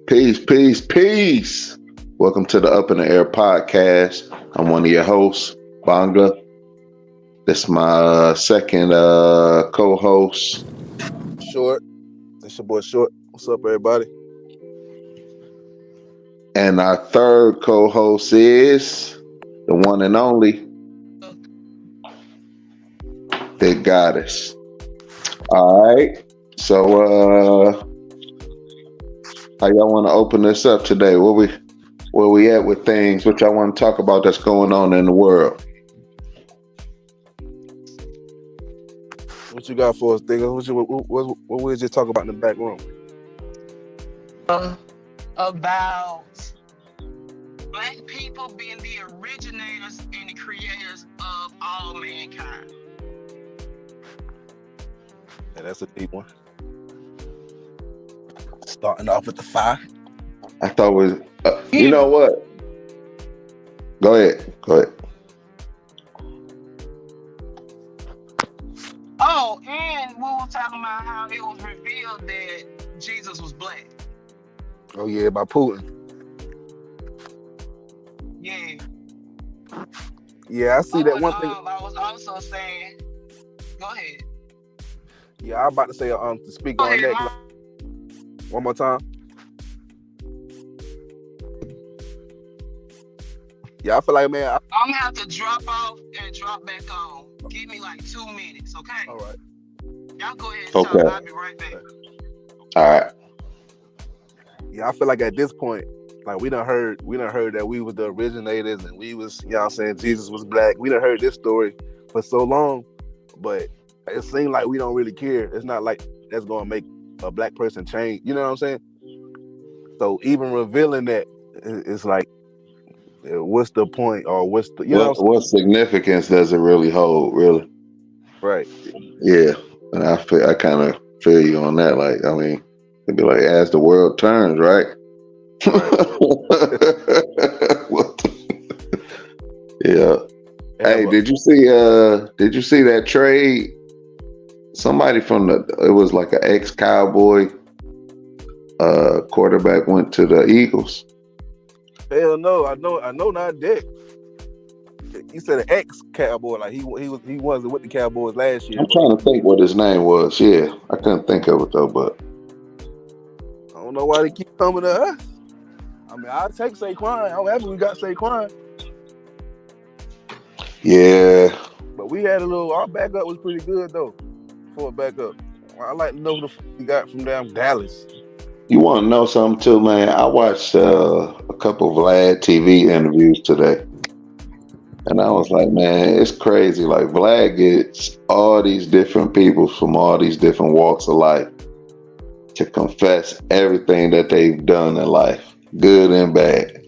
Peace, peace, peace. Welcome to the Up in the Air podcast. I'm one of your hosts, Bonga. This is my second co-host. Short. It's your boy Short. What's up, everybody? And our third co-host is the one and only Big Goddess. All right. So how y'all want to open this up today? Where we at with things? What y'all want to talk about that's going on in the world? What you got for us, nigga? What we just talking about in the back room? About black people being the originators and the creators of all mankind. Yeah, that's a deep one. Starting off with the fire. I thought it was, you know what? Go ahead. Oh, and we were talking about how it was revealed that Jesus was black. Oh yeah, by Putin. Yeah. Yeah, I see that one thing. I was also saying, go ahead. Yeah, I'm about to say to speak Go on ahead, that. One more time. Yeah, I feel like, man. I'm gonna have to drop off and drop back on. Give me like 2 minutes, okay? All right. Y'all go ahead and Okay. talk. I'll be right back. All right. Yeah, I feel like at this point, like we done heard that we was the originators and we was, you know what I'm saying, Jesus was black. We done heard this story for so long, but it seems like we don't really care. It's not like that's gonna make a black person change. You know what I'm saying? So even revealing that, it's like, what's the point, or what's the, What significance does it really hold? Really? Right. Yeah. And I kind of feel you on that. Like, I mean, it'd be like as the world turns, right? Yeah. Hey, did you see that trade? Somebody from it was like an ex-Cowboy quarterback went to the Eagles. Hell no, I know not that. You said an ex-Cowboy, like he wasn't with the Cowboys last year. I'm trying to think what his name was. Yeah, I couldn't think of it though, but I don't know why they keep coming to us. I mean, I'll take Saquon. However, we got Saquon. Yeah. But we had our backup was pretty good though. For a backup. I like to know who the fuck we got from down Dallas. You want to know something too, man? I watched a couple of Vlad TV interviews today. And I was like, man, it's crazy. Like, Vlad gets all these different people from all these different walks of life to confess everything that they've done in life, good and bad.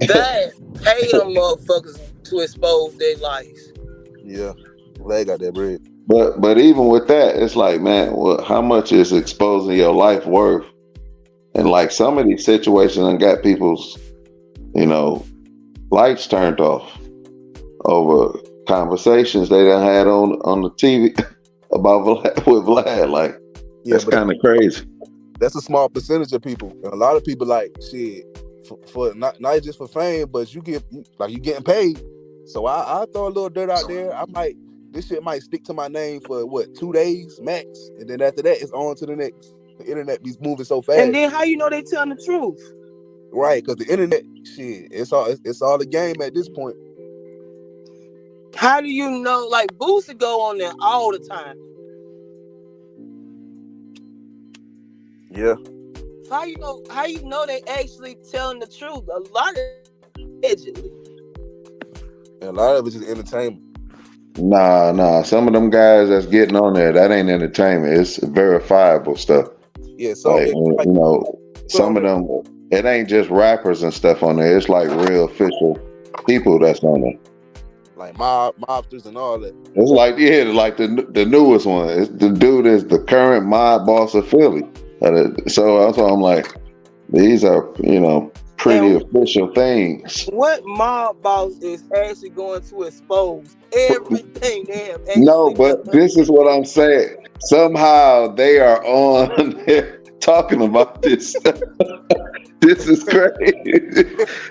That pay them motherfuckers to expose their lives. Yeah, Vlad got that bread. But even with that, it's like, man, how much is exposing your life worth? And like some of these situations done got people's, lights turned off over conversations they done had on the TV about Vlad. Like, that's kind of crazy. That's a small percentage of people. And a lot of people like shit for not just for fame, but you getting paid. So I throw a little dirt out there. This shit might stick to my name for 2 days max, and then after that it's on to the next. The internet be moving so fast. And then how you know they telling the truth? Right, because the internet shit, it's all the game at this point. How do you know? Like Boosie go on there all the time. Yeah. So how you know they actually telling the truth? A lot of allegedly. And a lot of it is entertainment. Nah. Some of them guys that's getting on there, that ain't entertainment. It's verifiable stuff. Yeah, so some of them, it ain't just rappers and stuff on there. It's like real official people that's on there. Like mobsters and all that. It's like, like the newest one. The dude is the current mob boss of Philly. So that's why I'm like, these are, pretty official things. What mob boss is actually going to expose everything they have? No, but this is what I'm saying. Somehow they are on there talking about this. This is crazy.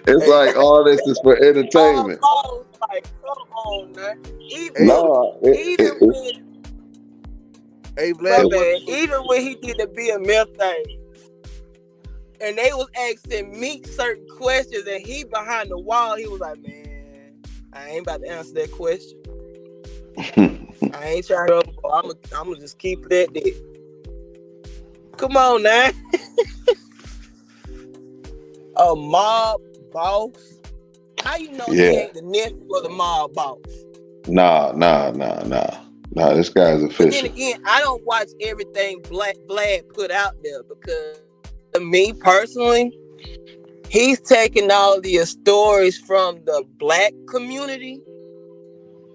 It's like all this is for entertainment. Oh, like, come on, man. Hey, No, Even when, hey, my Vlad, bad, even when he did the BMF thing, and they was asking Meek certain questions, and he behind the wall, he was like, man, I ain't about to answer that question. I ain't trying to. I'm gonna just keep it at that. Come on now. A mob boss. How you know he ain't the nephew of the mob boss? Nah. This guy's But then official. again, I don't watch everything Vlad put out there because me personally, he's taking all the stories from the black community,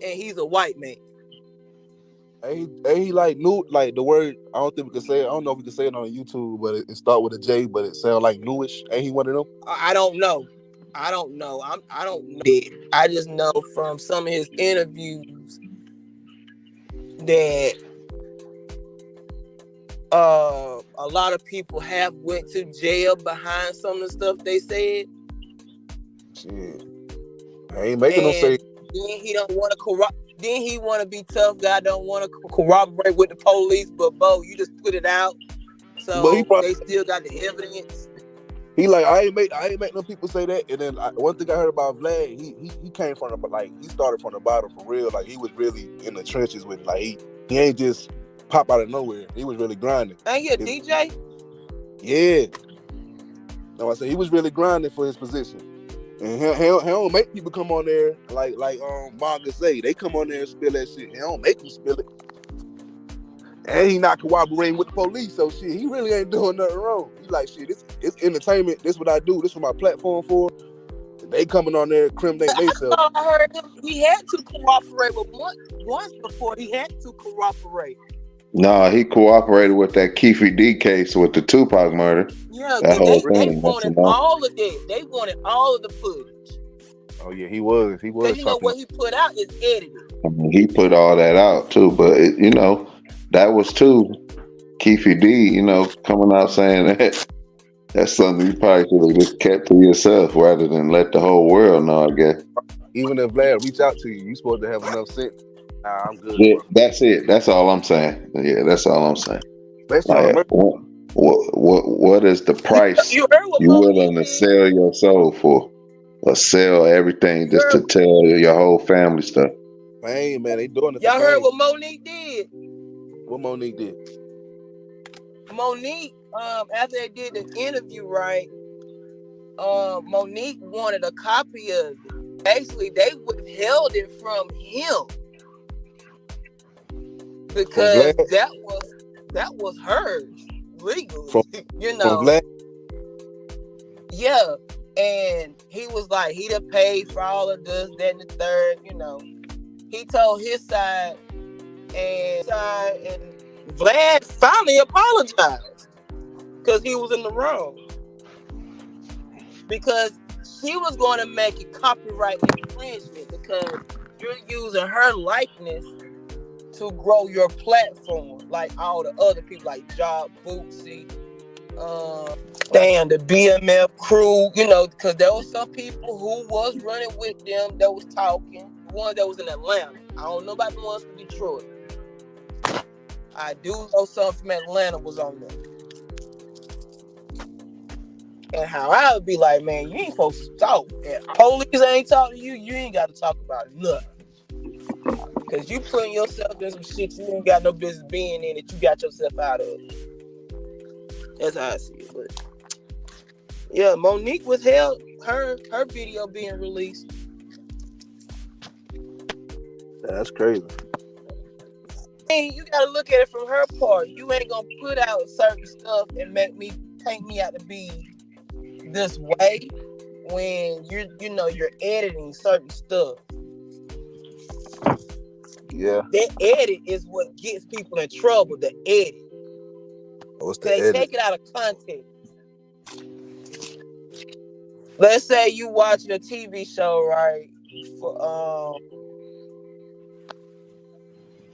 and he's a white man. he like new, like the word. I don't think we can say it. I don't know if we can say it on YouTube, but it start with a J, but it sound like newish. Ain't he one of them? I don't know. I don't know that. I just know from some of his interviews that a lot of people have went to jail behind some of the stuff they said. Shit. I ain't making no say. Then he don't want to Then he want to be tough guy. Don't want to corroborate with the police. But Bo, you just put it out, so they still got the evidence. He like I ain't make no people say that. And then one thing I heard about Vlad, he came from he started from the bottom for real. Like he was really in the trenches with he ain't just pop out of nowhere. He was really grinding. Ain't he a DJ? Yeah. No, I said he was really grinding for his position. And he don't make people come on there like Margaret say. They come on there and spill that shit. He don't make them spill it. And he not cooperating with the police, so shit, he really ain't doing nothing wrong. He like, shit, it's entertainment. This what I do. This what my platform for. They coming on there criminating themselves. I heard him. He had to cooperate with once before. He had to cooperate. No, he cooperated with that Keefe D case with the Tupac murder. Yeah, they wanted all of that. They wanted all of the footage. Oh yeah, he was. Because you know what he put out is edited. I mean, he put all that out too, but that was too Keefe D. Coming out saying that. That's something you probably should have just kept to yourself rather than let the whole world know, I guess. Even if Vlad reach out to you, you supposed to have enough sense. Nah, I'm good. Yeah, that's it. That's all I'm saying. Yeah, that's all I'm saying. What is the price you willing to sell your soul for? Or sell everything just to tell your whole family stuff? Man, they doing it. Y'all heard what Monique did? What Monique did? Monique, after they did the interview, right? Monique wanted a copy of it. Basically, they withheld it from him because that was hers legally. Yeah, and he was like, he'd have paid for all of this, that, and the third. He told his side, and Vlad finally apologized because he was in the wrong. Because she was going to make it copyright infringement because you're using her likeness to grow your platform, like all the other people, like Job Bootsy, the BMF crew, because there were some people who was running with them that was talking. The one that was in Atlanta. I don't know about the ones from Detroit. I do know some from Atlanta was on there. And how I would be like, man, you ain't supposed to talk. If police ain't talking to you, you ain't got to talk about nothing. Because you putting yourself in some shit you ain't got no business being in that you got yourself out of. That's how I see it. But yeah, Monique withheld her video being released. That's crazy. Hey, you gotta look at it from her part. You ain't gonna put out certain stuff and paint me out to be this way when you're editing certain stuff. Yeah. That edit is what gets people in trouble. The edit. What's the they edit? Take it out of context. Let's say you watching a TV show, right? For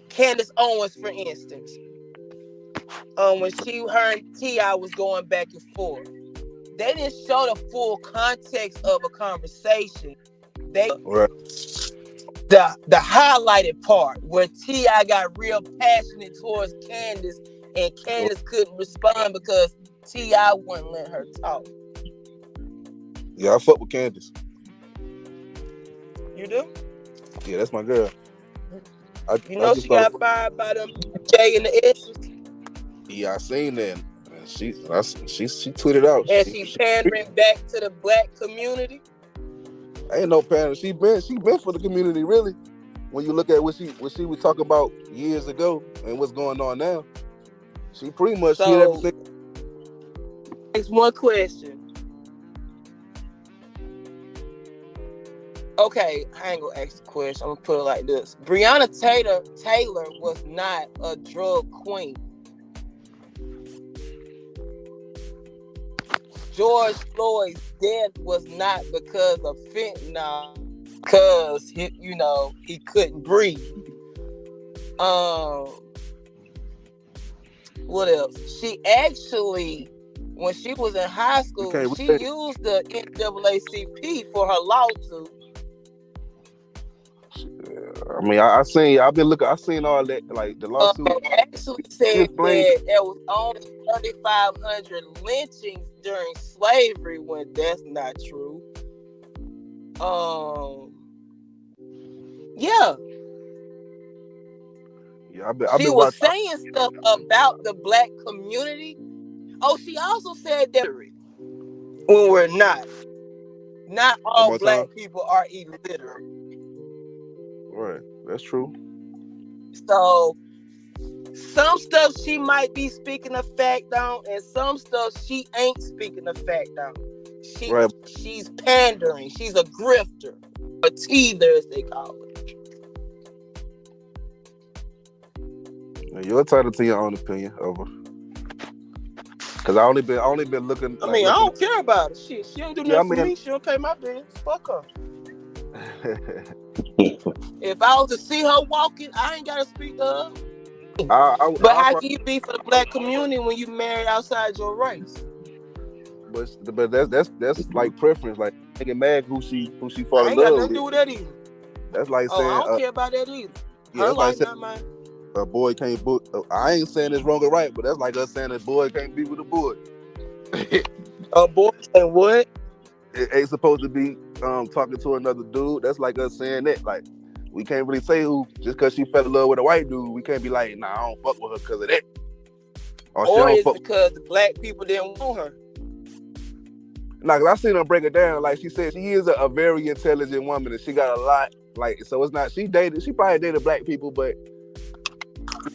Candace Owens, for instance. when her and T.I. was going back and forth. They didn't show the full context of a conversation. They Right. the highlighted part where T.I. got real passionate towards Candace, and Candace couldn't respond because T.I. wouldn't let her talk. Yeah, I fuck with Candace. You do? Yeah, that's my girl. You know she got fired by them Jay and the S's. Yeah, I seen that. And she tweeted out. And she pandering back to the black community. Ain't no pandering. She been for the community, really. When you look at what she was talking about years ago and what's going on now, she pretty much did everything. Next one question. Okay, I ain't gonna ask the question. I'm gonna put it like this: Breonna Taylor was not a drug queen. George Floyd's death was not because of fentanyl, because he couldn't breathe. What else? She actually, when she was in high school, she used the NAACP for her lawsuit. I mean, I've seen all that, like the lawsuit. Actually said that there was only 3,500 lynchings during slavery, when that's not true. Yeah. She was saying stuff about the black community. Oh, she also said that when we're not all black people are illiterate. Right, that's true. So some stuff she might be speaking a fact on, and some stuff she ain't speaking a fact on. She's pandering. She's a grifter, a teether, as they call it. Now, you're entitled to your own opinion, over. Cause I only been looking. I mean, I don't care about it. Shit, she don't do nothing for me. She don't pay my bills. Fuck her. If I was to see her walking, I ain't gotta speak to her. But how can you be for the black community when you married outside your race? But that's like preference. Like get mad who she fall in love with. I ain't got nothing to do with that either. That's like saying I don't care about that either. Yeah, her life, not mine. A boy can't book. I ain't saying it's wrong or right, but that's like us saying a boy can't be with a boy. A boy and what? It ain't supposed to be talking to another dude. That's like us saying that. Like, we can't really say who, just because she fell in love with a white dude, we can't be like, nah, I don't fuck with her because of that. Or it's because the black people didn't want her. Nah, cause I seen her break it down. Like she said, she is a very intelligent woman, and she got a lot. Like, so it's not she probably dated black people, but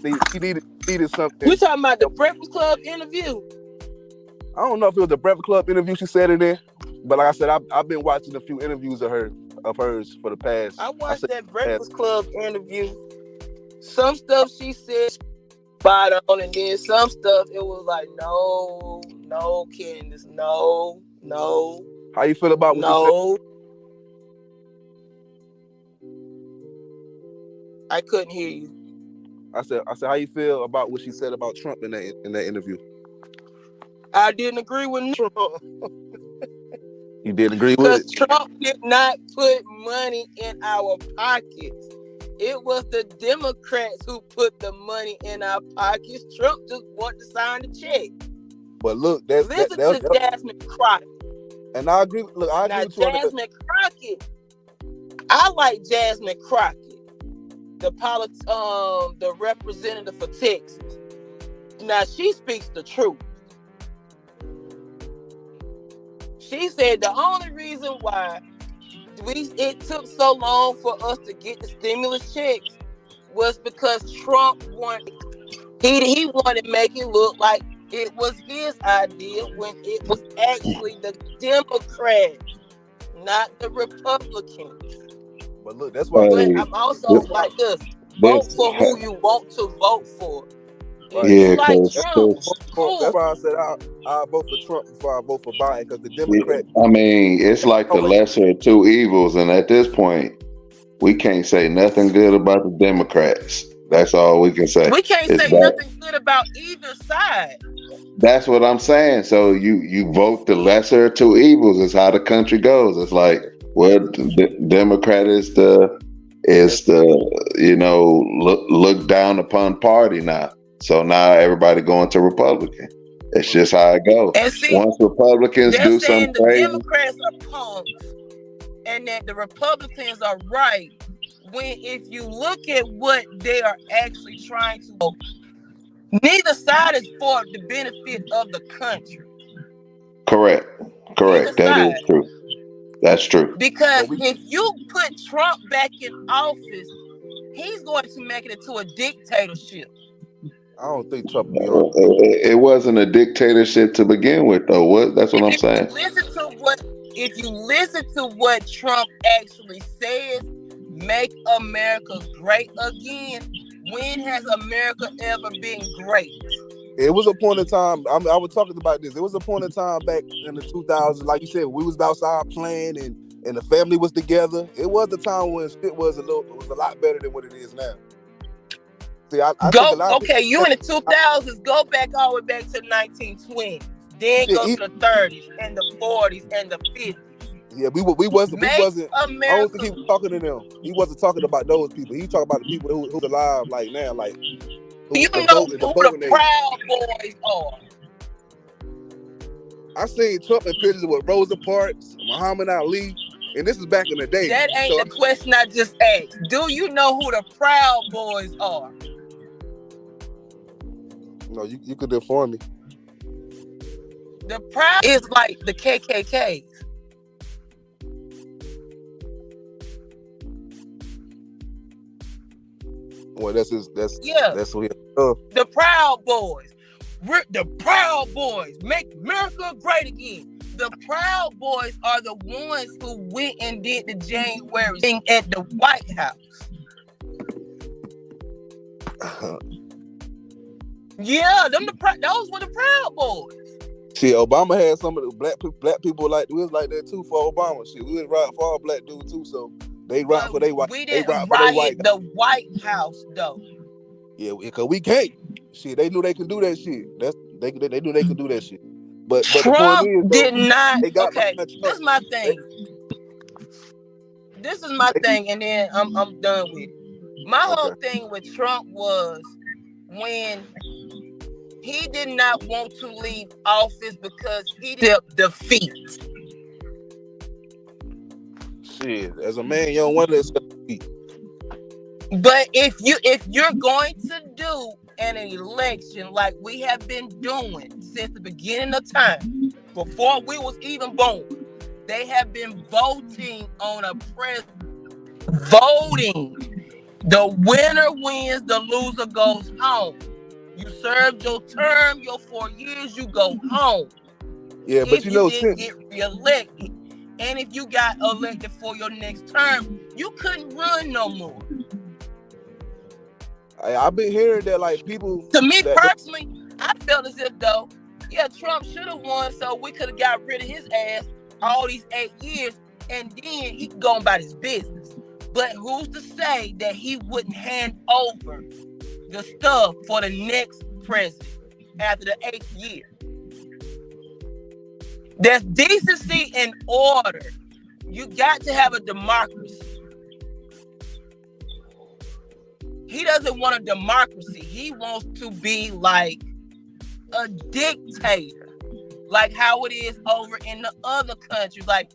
she needed something. We talking about the Breakfast Club interview? I don't know if it was the Breakfast Club interview she said it in, but like I said, I've been watching a few interviews of hers for the past. I watched that Breakfast Club interview. Some stuff she said spot on, and then some stuff it was like, no, Candace, no. How you feel about what you said? I couldn't hear you. I said, how you feel about what she said about Trump in that interview? I didn't agree with Trump. You didn't agree with it? Because Trump did not put money in our pockets. It was the Democrats who put the money in our pockets. Trump just wanted to sign the check. But look, listen to Jasmine Crockett. And I agree. Look, I agree with you. Jasmine Crockett. I like Jasmine Crockett, the representative for Texas. Now she speaks the truth. She said the only reason why it took so long for us to get the stimulus checks was because Trump wanted he wanted to make it look like it was his idea when it was actually the Democrats, not the Republicans. But look, that's why I'm also like this. Vote for who you want to vote for. Yeah, like Trump. That's why I said I vote for Trump before I vote for Biden, because the Democrats. I mean, it's like the lesser of two evils, and at this point, we can't say nothing good about the Democrats. That's all we can say. We can't It's say bad. nothing good about either side. That's what I'm saying. So you vote the lesser of two evils is how the country goes. It's like, well, the Democrat is the look down upon party now. So now everybody going to Republican. It's just how it goes. And see, Once Republicans they're do saying something the crazy, Democrats are punks and that the Republicans are right. When if you look at what they are actually trying to, neither side is for the benefit of the country. correct. Neither That is side. true. That's true. Because if you put Trump back in office, he's going to make it into a dictatorship. I don't think Trump will be on. It wasn't a dictatorship to begin with, though. What? That's what I'm saying. If you listen to what Trump actually says, make America great again. When has America ever been great? It was a point in time. I was talking about this. It was a point in time back in the 2000s, like you said, we was outside playing and the family was together. It was a time when shit was a lot better than what it is now. See, you in the 2000s, go back all the way back to the 1920s, then go to the 30s and the 40s and the 50s. Yeah, we wasn't. America. I don't think he was talking to them. He wasn't talking about those people. He talking about the people who's alive like now, like. You know who the Proud Boys are. I seen Trump in pictures with Rosa Parks, Muhammad Ali, and this is back in the day. That ain't the question I just asked. Do you know who the Proud Boys are? No, you could inform me. The Proud is like the KKK. Well, that's what he. The Proud Boys. We're the Proud Boys. Make America great again. The Proud Boys are the ones who went and did the January thing at the White House. Yeah, those were the Proud Boys. Shit, Obama had some of the black people like we was like that too for Obama. Shit, we was riding for our black dudes too, so they ride for their white. We didn't riot the White House though. Yeah, because we can't. Shit, they knew they can do that shit. They knew they could do that shit. But Trump the point is, did not. Okay, this is my thing. This is my thing, and then I'm done with it. My whole thing with Trump was when he did not want to leave office because he accepted defeat. Shit, as a man, you don't want to accept defeat. But if you're going to do an election like we have been doing since the beginning of time, before we was even born, they have been voting on a president. Voting. The winner wins, the loser goes home. You served your term, your 4 years, you go home. Yeah, but you didn't get reelected, and if you got elected for your next term, you couldn't run no more. I've been hearing that like people. To me personally, I felt as if though, yeah, Trump should have won, so we could have got rid of his ass all these 8 years, and then he could go about his business. But who's to say that he wouldn't hand over the stuff for the next president after the 8th year? There's decency and order. You got to have a democracy. He doesn't want a democracy. He wants to be like a dictator, like how it is over in the other countries, like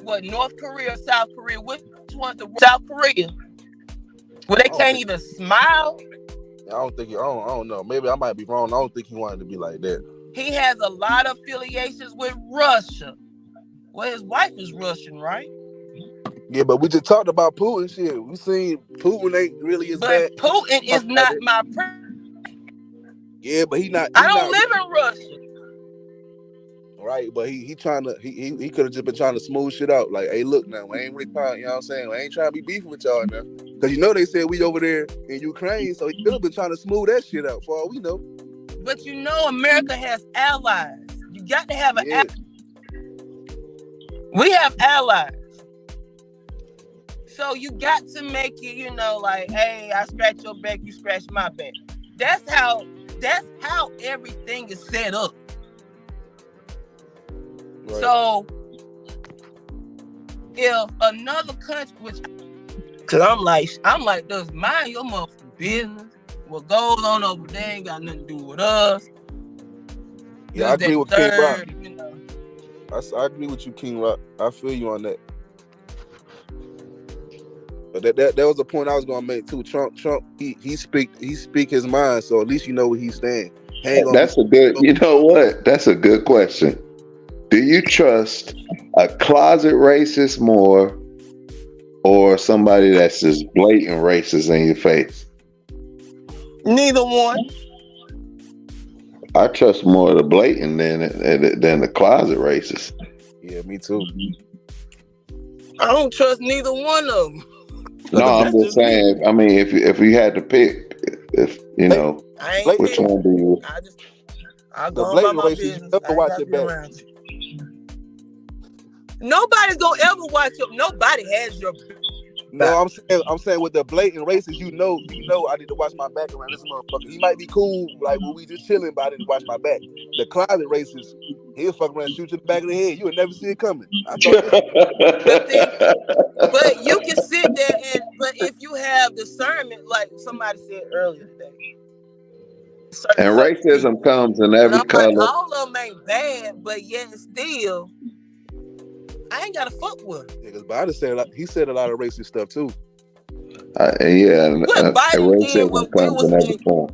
what, North Korea or South Korea? Which one's the South Korea? Where they can't even smile. I don't know. Maybe I might be wrong. I don't think he wanted to be like that. He has a lot of affiliations with Russia. Well, his wife is Russian, right? Yeah, but we just talked about Putin. Shit, we seen Putin ain't really as bad. But Putin is not my president. Yeah, but he not. I don't live in Russia. Right, but he trying to he could have just been trying to smooth shit out. Like, hey, look now, we ain't really trying, you know what I'm saying? We ain't trying to be beefing with y'all now. Because you know they said we over there in Ukraine, so he could have been trying to smooth that shit out for all we know. But you know America has allies. You got to have an ally. We have allies. So you got to make it, you know, like, hey, I scratch your back, you scratch my back. That's how everything is set up. Right. So if another country, cause I'm like, does mind your motherfucking business. What goes on over there ain't got nothing to do with us. Yeah, I agree with King Rock. You know. I agree with you, King Rock. I feel you on that. But that was a point I was gonna make too. Trump, he speak his mind, so at least you know where he's standing. That's a good. You know what? That's a good question. Do you trust a closet racist more, or somebody that's just blatant racist in your face? Neither one. I trust more of the blatant than the closet racist. Yeah, me too. I don't trust neither one of them. No, I'm just saying. I mean, if you had to pick, if you know, which one do you? I The go blatant about my racist, you business. never watch it back. Nobody's gonna ever watch your. Nobody has your. No, I'm saying with the blatant racist, you know, I need to watch my back around this motherfucker. He might be cool, like when we just chilling, but I need to watch my back. The closet racist, he'll fuck around, shoot you in the back of the head. You would never see it coming. But you can sit there but if you have discernment, like somebody said earlier today. And racism comes in every color. Like, all of them ain't bad, but yet still, I ain't gotta fuck with him. Yeah, because Biden said a lot of racist stuff too. Yeah, what Biden did racism comes in every form.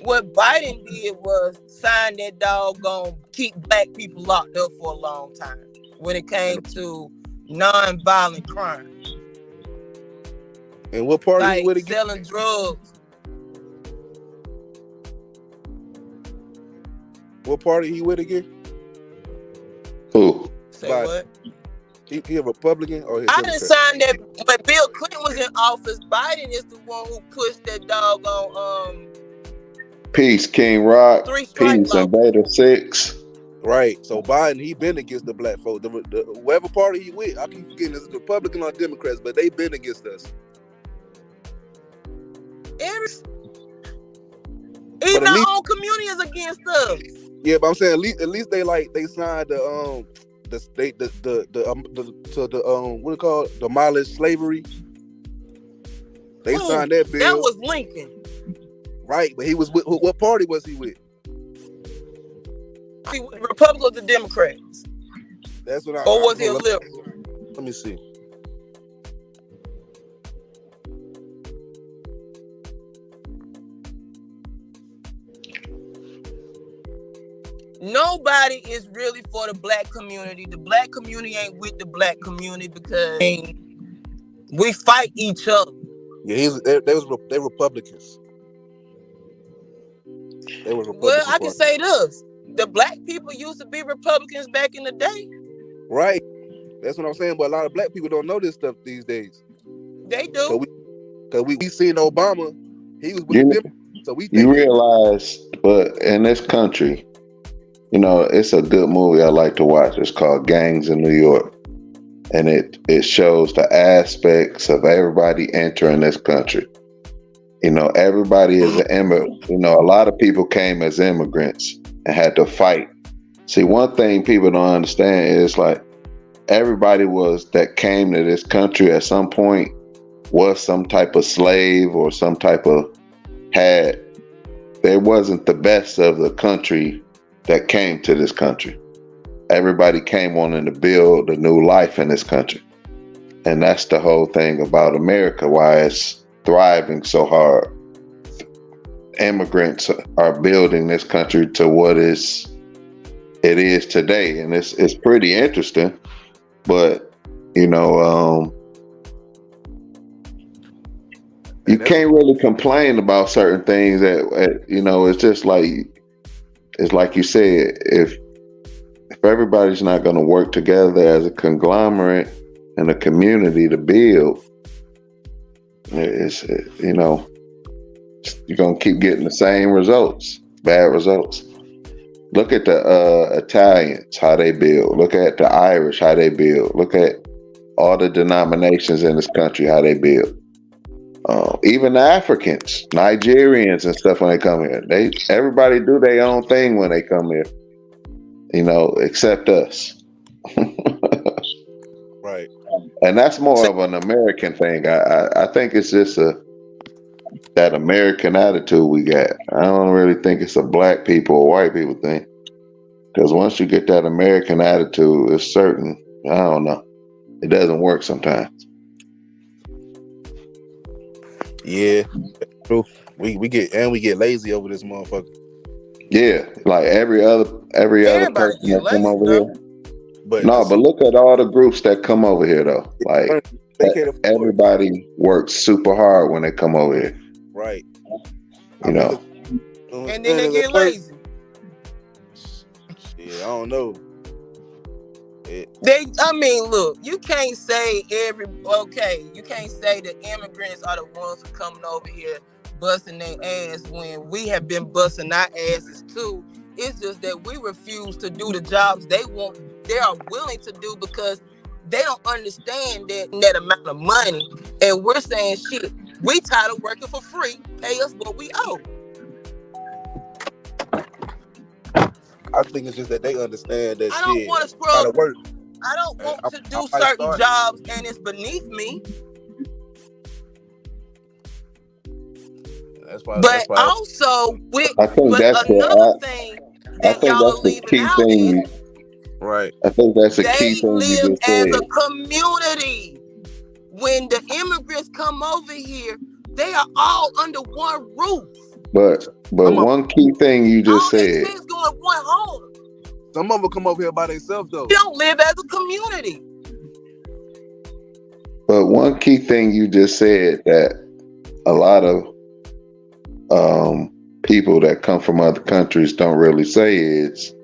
What Biden did was sign that doggone keep black people locked up for a long time when it came to non-violent crime. And what party like he with again? Selling drugs. What party he with again? Who? Say Biden. what? He a Republican or his I didn't sign that, but Bill Clinton was in office. Biden is the one who pushed that doggone Peace, King Rock. 3 strike Peace, law. Invader 6. Right. So Biden, he been against the black folk. Whatever party he with, I keep forgetting it's Republican or Democrats, but they been against us. Even our own community is against us. Yeah, but I'm saying at least they signed the what it called, demolish slavery. They signed that bill. That was Lincoln. Right, but he was with what party was he with? Republicans or the Democrats? That's what Or was he a liberal? Let me see. Nobody is really for the black community. The black community ain't with the black community because we fight each other. Yeah, they Republicans. They were Republicans. Well, I can say this. The black people used to be Republicans back in the day. Right. That's what I'm saying. But a lot of black people don't know this stuff these days. They do. Because we seen Obama. He was with them. So you realize, but in this country, you know, it's a good movie I like to watch. It's called Gangs in New York. And it shows the aspects of everybody entering this country. You know, everybody is an immigrant. You know, a lot of people came as immigrants and had to fight. See, one thing people don't understand is like everybody that came to this country at some point was some type of slave or some type of they wasn't the best of the country that came to this country. Everybody came wanting to build a new life in this country. And that's the whole thing about America, why it's thriving so hard. Immigrants are building this country to what it is today. And it's pretty interesting. But, you know, you can't really complain about certain things that, you know, it's just like, it's like you said, if everybody's not going to work together as a conglomerate and a community to build, you know, you're going to keep getting the same results, bad results. Look at the Italians, how they build. Look at the Irish, how they build. Look at, all the denominations in this country, how they build. Even the Africans, Nigerians and stuff, when they come here, everybody do their own thing when they come here, except us. Right. And that's more of an American thing. I think it's just that American attitude we got. I don't really think it's a black people or white people thing. Because once you get that American attitude, it's certain. I don't know. It doesn't work sometimes. Yeah, true. We get lazy over this motherfucker. Yeah, like every other person that come over here. But look at all the groups that come over here though. Like everybody works super hard when they come over here. Right. And then they get lazy. Yeah, I don't know. Look, you can't say you can't say the immigrants are the ones who coming over here busting their ass when we have been busting our asses too. It's just that we refuse to do the jobs they are willing to do because they don't understand that amount of money. And we're saying, shit, we tired of working for free. Pay us what we owe. I think it's just that they understand that I don't shit want to scrub. Work. I don't want to do certain jobs and it's beneath me. But also, another thing that y'all leaving out is, right. I think that's a key thing. They live as a community. When the immigrants come over here, they are all under one roof. But one key thing you just said. All going one home. Some of them come over here by themselves though. You don't live as a community. But one key thing you just said that a lot of people that come from other countries don't really say is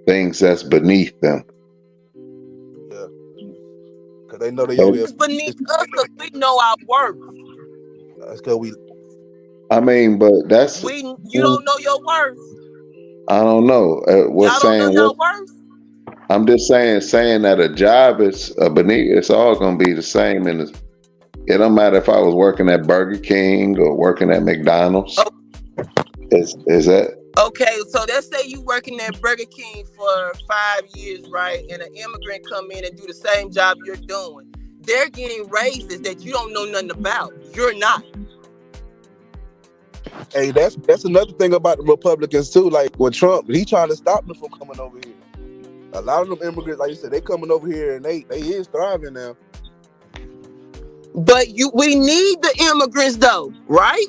things that's beneath them. Yeah. Because they know they over here. It's beneath us because we know our worth. That's because we. I mean, but that's. You don't know your worth. I don't know. Y'all don't know your worth? I'm just saying that a job is beneath. It's all going to be the same. And it don't matter if I was working at Burger King or working at McDonald's. Oh. Is that? Okay, so let's say you working at Burger King for 5 years, right? And an immigrant come in and do the same job you're doing. They're getting raises that you don't know nothing about. You're not. Hey, that's another thing about the Republicans too. Like with Trump, he trying to stop them from coming over here. A lot of them immigrants, like you said, they coming over here and they is thriving now. But we need the immigrants though, right?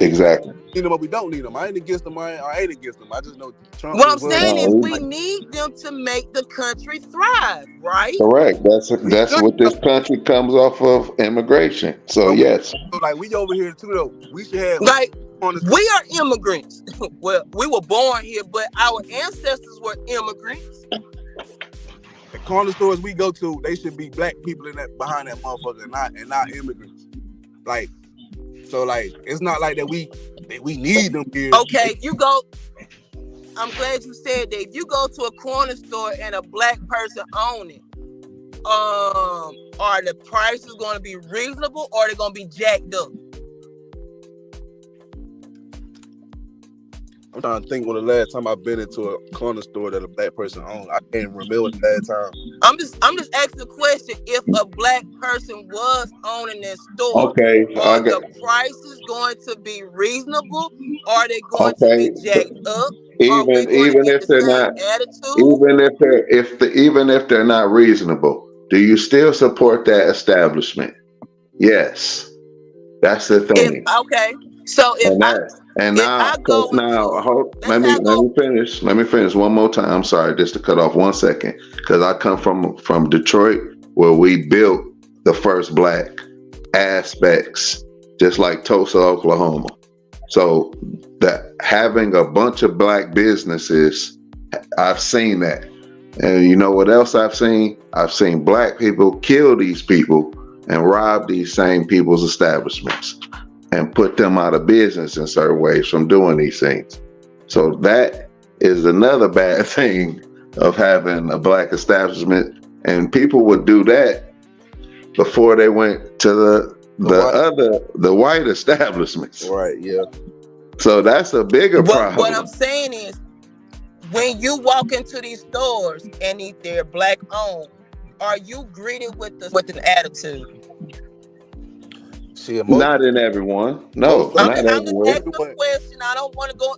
Exactly. Need them, but we don't need them. I ain't against them. I ain't against them. I just know Trump. What I'm saying is we need them to make the country thrive, right? Correct. That's what this country comes off of, immigration. So yes. So like we over here too though. We should have we are immigrants. Well, we were born here, but our ancestors were immigrants. The corner stores we go to, they should be black people in that behind that motherfucker and not immigrants. Like, so like it's not like that we need them here. Okay, if you go, I'm glad you said that. If you go to a corner store and a black person own it, are the prices going to be reasonable or are they going to be jacked up? I'm trying to think when the last time I've been into a corner store that a black person owned. I can't remember the last time. I'm just asking the question: if a black person was owning that store, are the prices going to be reasonable, or are they going to be jacked up? Even if they're not, even if they're not reasonable, do you still support that establishment? Yes, that's the thing. Let me finish one more time. I'm sorry, just to cut off 1 second, because I come from Detroit, where we built the first black aspects, just like Tulsa, Oklahoma. So that having a bunch of black businesses, I've seen that. And you know what else I've seen? I've seen black people kill these people and rob these same people's establishments and put them out of business in certain ways from doing these things. So that is another bad thing of having a black establishment, and people would do that before they went to the white establishments. Right, yeah. So that's a bigger problem. What I'm saying is, when you walk into these stores and they're black owned, are you greeted with an attitude? Shit, not in everyone. No, I'm not just everywhere. asking a question. I don't want to go.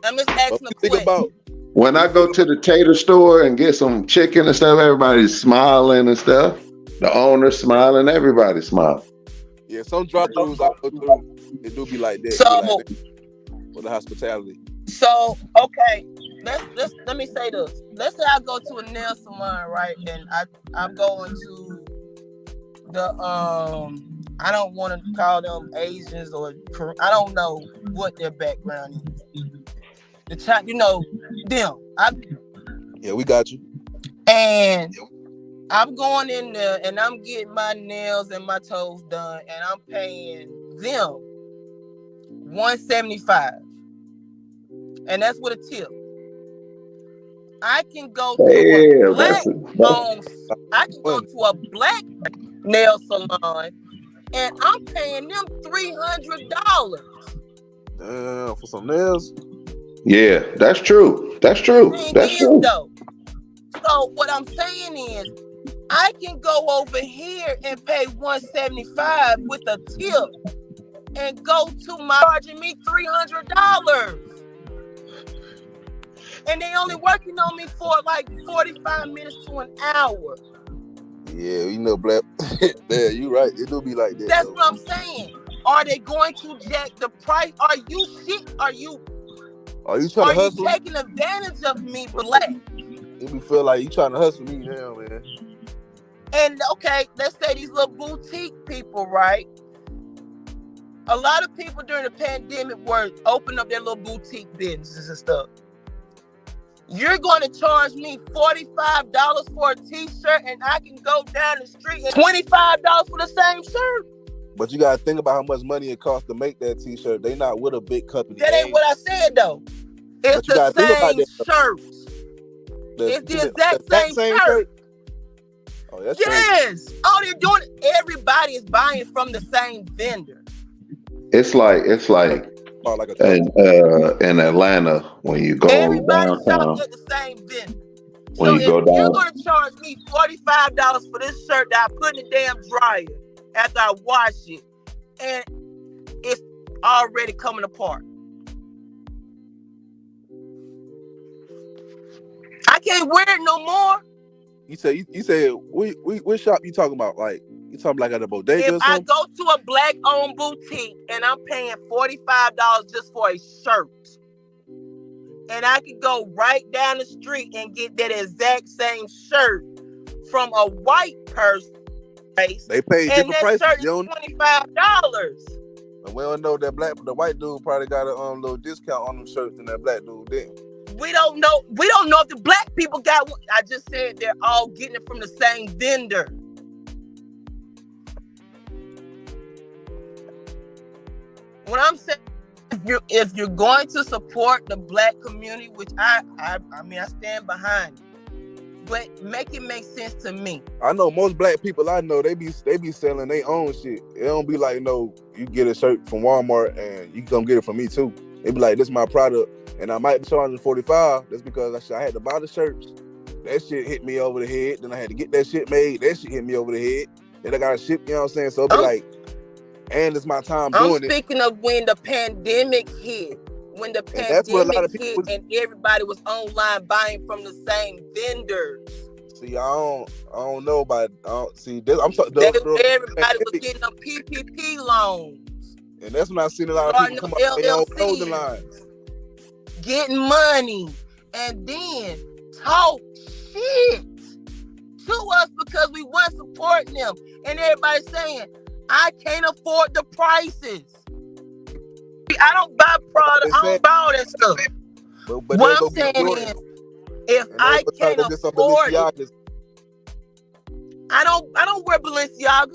I'm just asking a think question. about When I go to the tater store and get some chicken and stuff, everybody's smiling and stuff. The owner's smiling, everybody's smiling. yeah, some drive-thrus I go through, it do be like that. So- be like that for the hospitality. So okay, let me say this. Let's say I go to a nail salon, right? And I'm going to the I don't want to call them Asians or I don't know what their background is. The child, them. Yeah, we got you. And I'm going in there and I'm getting my nails and my toes done, and I'm paying them $175, and that's with a tip. I can go to a black I can go to a black nail salon, and I'm paying them $300. For some nails. Yeah, that's true. That's true. That's true. Though. So what I'm saying is, I can go over here and pay $175 with a tip, and go to my charging me $300, and they only working on me for like 45 minutes to an hour. Yeah, black. Yeah, you right. It do be like that. That's what I'm saying. Are they going to jack the price? Are you shit? Are you trying to hustle? You taking advantage of me, black? It be feel like you trying to hustle me now, man. And okay, let's say these little boutique people, right? A lot of people during the pandemic were opening up their little boutique businesses and stuff. You're going to charge me $45 for a t-shirt, and I can go down the street and $25 for the same shirt. But you gotta think about how much money it costs to make that t-shirt. They not with a big company. That ain't what I said though. It's the same shirt. It's the exact same shirt. Oh, that's Yes. crazy. All they're doing, everybody is buying from the same vendor. It's like in Atlanta when you go Everybody downtown. shops at the same vendor. When So you go if down, you're going to charge me $45 for this shirt that I put in the damn dryer after I wash it, and it's already coming apart, I can't wear it no more. You said what shop you talking about? Like you talking like at a bodega If or I something? go to a black-owned boutique and I'm paying $45 just for a shirt, and I can go right down the street and get that exact same shirt from a white person, They pay and different that prices. shirt is You $25. And we don't know that the white dude probably got a little discount on them shirts than that black dude didn't. We don't know if the black people got one. I just said they're all getting it from the same vendor. What I'm saying, if you're going to support the black community, which I stand behind it, but make it make sense to me. I know most black people I know, they be selling their own shit. It don't be like, no, you get a shirt from Walmart and you can come get it from me too. They be like, this is my product, and I might be charging $45. That's because I had to buy the shirts. That shit hit me over the head. Then I had to get that shit made. That shit hit me over the head. Then I got to ship, you know what I'm saying? So it be like, and it's my time doing it. I'm speaking of when the pandemic hit. When the pandemic hit and everybody was online buying from the same vendors. See, I don't know about. Everybody was getting them PPP loans. And that's when I seen a lot of people come up with their own clothing lines. Getting money and then talk shit to us because we weren't supporting them. And everybody saying, I can't afford the prices. I don't buy product. I don't buy all that stuff. But what I'm saying is, if I can't afford it, I don't wear Balenciaga.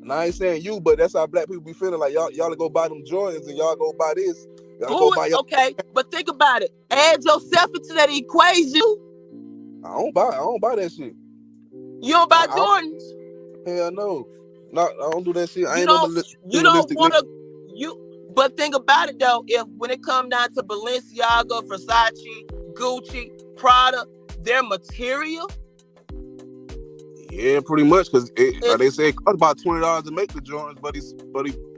And I ain't saying you, but that's how black people be feeling. Like y'all go buy them Jordans and y'all go buy this. Okay, but think about it. Add yourself into that equation. I don't buy that shit. You don't buy I- Jordans. Hell no. No, I don't do that shit. I You ain't don't. no You don't want to. But think about it though. If when it comes down to Balenciaga, Versace, Gucci, Prada, their material. Yeah, pretty much, because like they say it costs about $20 to make the Jordans, but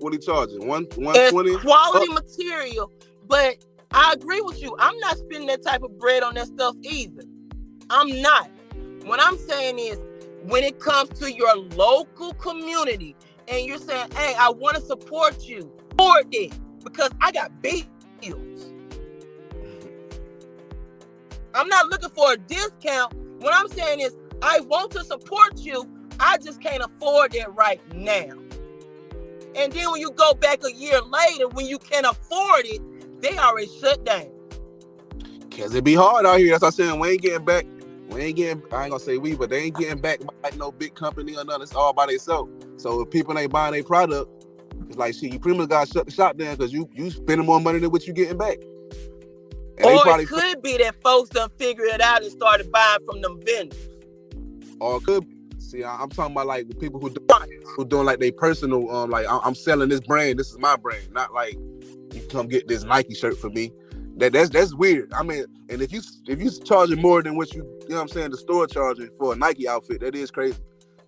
what he charging? $120? It's quality material, but I agree with you. I'm not spending that type of bread on that stuff either. I'm not. What I'm saying is, when it comes to your local community, and you're saying, "Hey, I want to support you," support it because I got bills. I'm not looking for a discount. What I'm saying is, I want to support you. I just can't afford it right now. And then when you go back a year later, when you can afford it, they already shut down. Cause it be hard out here. That's what I'm saying. We ain't getting back. I ain't gonna say we, but they ain't getting back by like no big company or nothing. It's all by themselves. So if people ain't buying their product, it's like shit. You pretty much gotta shut the shop down because you spending more money than what you getting back. And or it could be that folks done figured it out and started buying from them vendors. Or it could be. See, I'm talking about like the people who doing like they personal. Like I'm selling this brand. This is my brand. Not like you come get this Nike shirt for me. That's weird. I mean, and if you charging more than what you know what I'm saying, the store charging for a Nike outfit, that is crazy.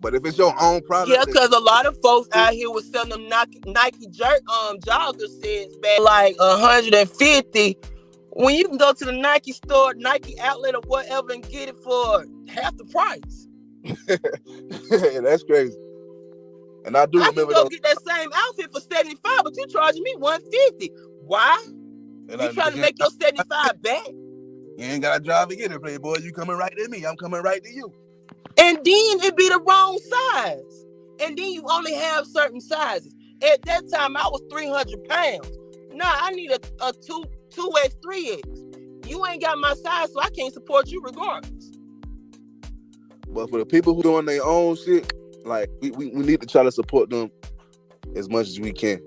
But if it's your own product, yeah, because a lot of folks out here was selling them Nike jogger sets back like 150. When you can go to the Nike store, Nike outlet or whatever, and get it for half the price. That's crazy. And I can go get that same outfit for $75, but you charging me $150. Why? You trying to make your $75 back? You ain't gotta drive to get it, Playboy. You coming right to me. I'm coming right to you. And then it be the wrong size. And then you only have certain sizes. At that time, I was 300 pounds. Nah, I need a 2X, 3X. You ain't got my size, so I can't support you regardless. But for the people who doing their own shit, like we need to try to support them as much as we can.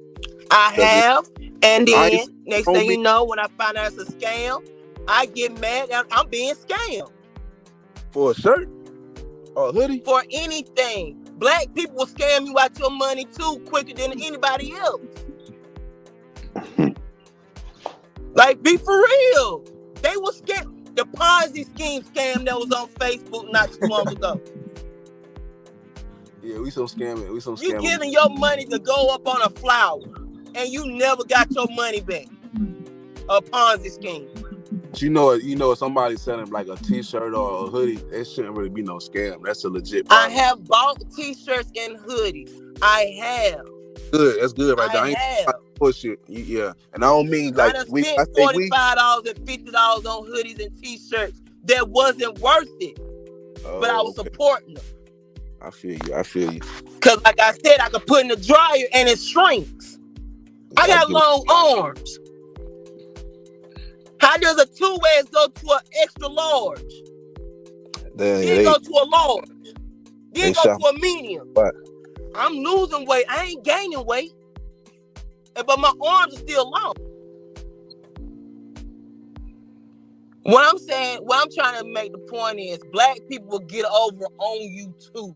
I have, and then next thing you know, when I find out it's a scam, I get mad. I'm being scammed. For a shirt or a hoodie? For anything. Black people will scam you out your money too quicker than anybody else. Like, be for real. They will scam. The Ponzi scheme scam that was on Facebook not too long ago. Yeah, we some scamming. You giving your money to go up on a flower, and you never got your money back. A Ponzi scheme. But you know, if somebody's selling like a T-shirt or a hoodie, it shouldn't really be no scam. That's a legit problem. I have bought T-shirts and hoodies. I have. Good. That's good right there. I ain't push it. Yeah, and I don't mean like I spent $45 and $50 on hoodies and T-shirts that wasn't worth it, but I was supporting them. I feel you. Cause like I said, I could put in the dryer and it shrinks. I got long arms. How does a 2X go to an extra large? Then go to a large. Then go to a medium. What? I'm losing weight. I ain't gaining weight. But my arms are still long. What I'm trying to make the point is black people will get over on you too.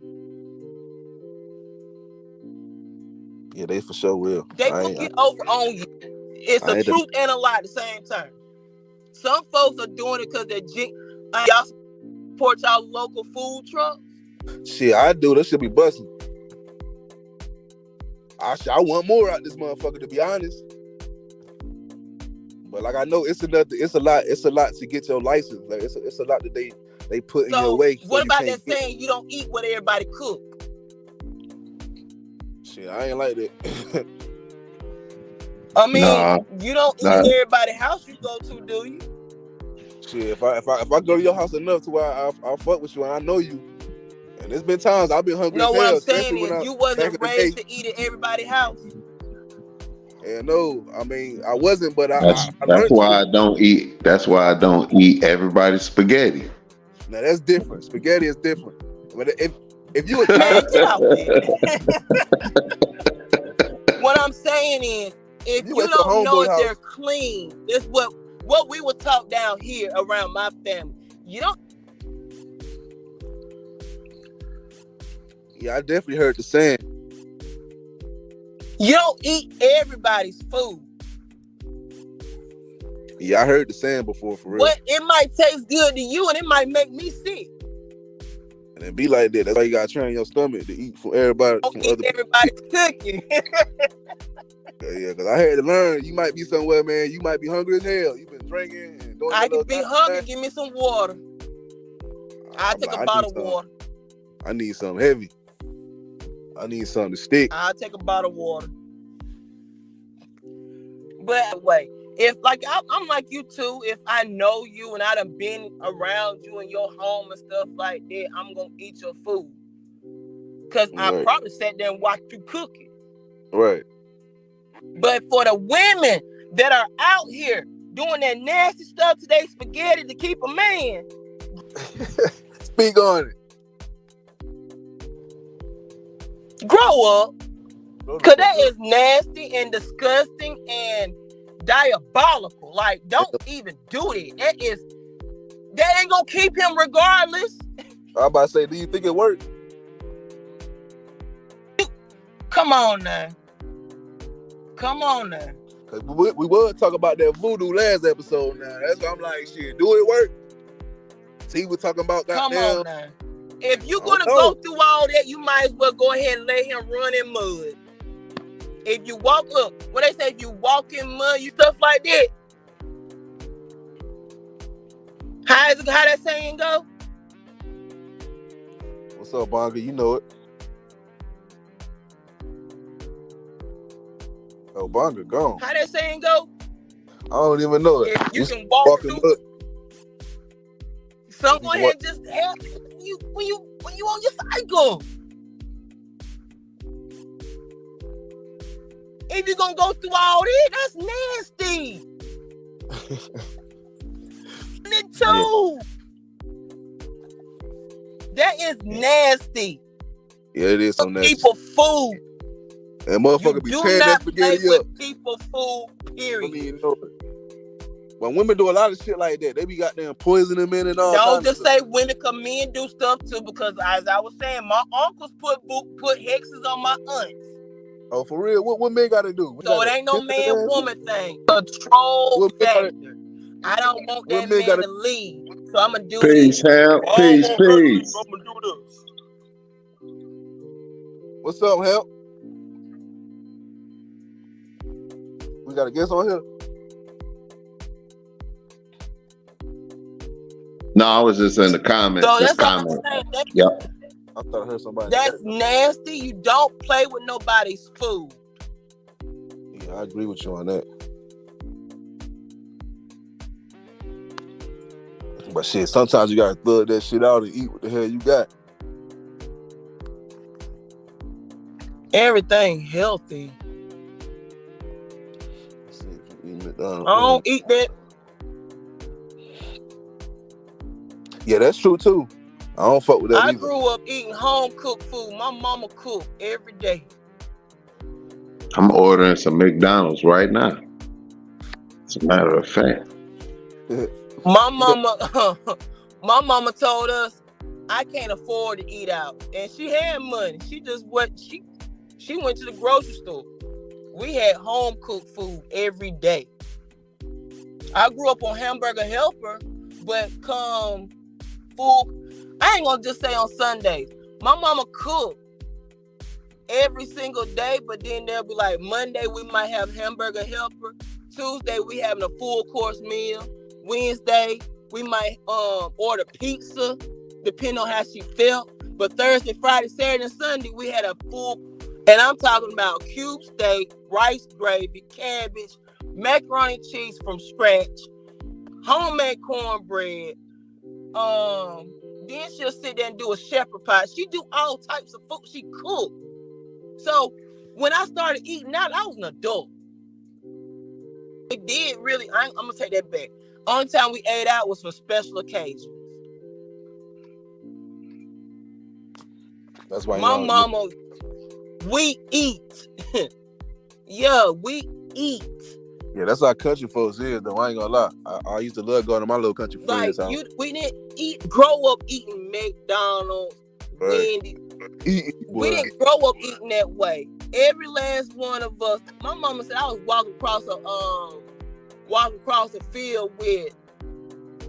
Yeah, they for sure will. They will get over on you. It's a truth and a lie at the same time. Some folks are doing it because they're y'all support y'all local food trucks. Shit, I do. That should be busting. I want more out this motherfucker, to be honest. But like I know it's a lot to get your license. Like it's a lot that they put in your way. What about that saying you don't eat what everybody cook? Shit, I ain't like that. I mean, you don't eat at everybody's house you go to, do you? Shit, if I go to your house enough to where I'll fuck with you and I know you. And there's been times I've been hungry. No, what I'm saying is you wasn't raised to eat at everybody's house. Yeah, no, I mean I wasn't, but that's why I don't eat. That's why I don't eat everybody's spaghetti. Now that's different. Spaghetti is different. But if you man, get out there. What I'm saying is, if you don't know if they're clean, that's what we would talk down here around my family. You don't. Yeah, I definitely heard the saying. You don't eat everybody's food. Yeah, I heard the saying before, for real. But it might taste good to you and it might make me sick. And it be like that. That's why you gotta train your stomach to eat from everybody. Don't From eat other everybody's cooking. Yeah, because I had to learn. You might be somewhere, man. You might be hungry as hell. You've been drinking and doing. I can be hungry. Give me some water. I'll take a bottle of water. I need something heavy. I need something to stick. I'll take a bottle of water. But wait, if like I'm like you too, if I know you and I done been around you in your home and stuff like that, I'm gonna eat your food. Cause I probably sat there and watched you cook it. Right. But for the women that are out here doing that nasty stuff to their spaghetti to keep a man. Speak on it. Grow up. Cause that is nasty and disgusting and diabolical. Like, don't even do it. That ain't gonna keep him regardless. I about to say, do you think it worked? Come on now. Come on now. Cause we was talking about that voodoo last episode now. That's why I'm like, shit, do it work? T was talking about that. Come on now. If you're gonna go through all that, you might as well go ahead and let him run in mud. If you walk up, what they say, if you walk in mud, you stuff like that. How that saying go? What's up, Bonga? You know it. Oh, Bonga gone. How that saying go? I don't even know it. If you can walk through mud. So go ahead and just help you when you on your cycle. If you're gonna go through all that, that's nasty. And too. That is nasty. Yeah, it is so nasty. People food. And motherfucker be tearing that spaghetti up. People food, period. I mean, you know it. When women do a lot of shit like that, they be goddamn poisoning men and all. Don't just say women, cause men do stuff too. Because as I was saying, my uncles put hexes on my aunts. Oh, for real? What men got to do? So it ain't no man-woman thing. Control factor. I don't want that man to leave. So I'm going to do this. Peace, Hemp. Peace. I'm going to do this. What's up, Hemp? We got a guest on here? No, I was just in the comments. So that's what I'm saying. Yep. I thought I heard somebody. That's nasty. You don't play with nobody's food. Yeah, I agree with you on that. But shit, sometimes you gotta thug that shit out and eat what the hell you got. Everything healthy. Let's see if you eating it. I don't eat that. Yeah, that's true too. I don't fuck with that I either. grew up eating home cooked food. My mama cooked every day. I'm ordering some McDonald's right now. As a matter of fact. My mama told us I can't afford to eat out. And she had money. She went to the grocery store. We had home cooked food every day. I grew up on Hamburger Helper, but come full, I ain't gonna just say on Sundays. My mama cooked every single day, but then they'll be like, Monday we might have Hamburger Helper. Tuesday we having a full course meal. Wednesday we might order pizza, depending on how she felt. But Thursday, Friday, Saturday, and Sunday we had a full, and I'm talking about cube steak, rice gravy, cabbage, macaroni and cheese from scratch, homemade cornbread. Then she'll sit there and do a shepherd pie. She do all types of food. She cook. So when I started eating out, I was an adult. It did really. I'm gonna take that back. Only time we ate out was for special occasions. That's why my mama. We eat. Yeah, we eat. Yeah, that's how country folks is, though. I ain't gonna lie. I used to love going to my little country friends' house. We didn't grow up eating McDonald's, Wendy's. We didn't grow up eating that way. Every last one of us. My mama said I was walking across a field with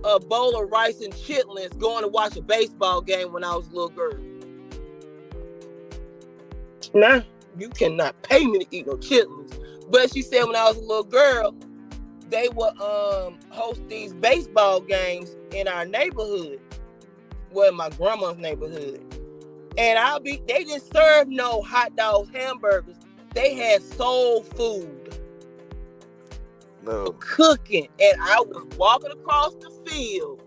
a bowl of rice and chitlins, going to watch a baseball game when I was a little girl. Nah, you cannot pay me to eat no chitlins. But she said when I was a little girl, they would host these baseball games in our neighborhood, well, my grandma's neighborhood. And they didn't serve no hot dogs, hamburgers. They had soul food. No. Cooking. And I was walking across the field,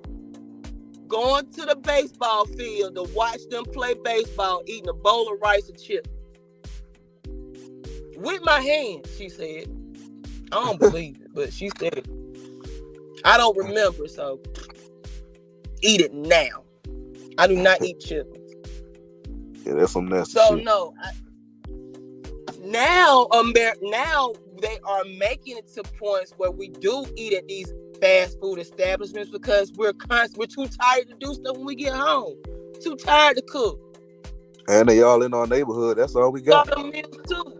going to the baseball field to watch them play baseball, eating a bowl of rice and chips. With my hands, she said. I don't believe it, but she said it. I don't remember, so eat it now. I do not eat chitlins. Yeah, that's some nasty So shit. no, now they are making it to points where we do eat at these fast food establishments because we're too tired to do stuff when we get home. Too tired to cook. And they all in our neighborhood. That's all we got. All them meals too.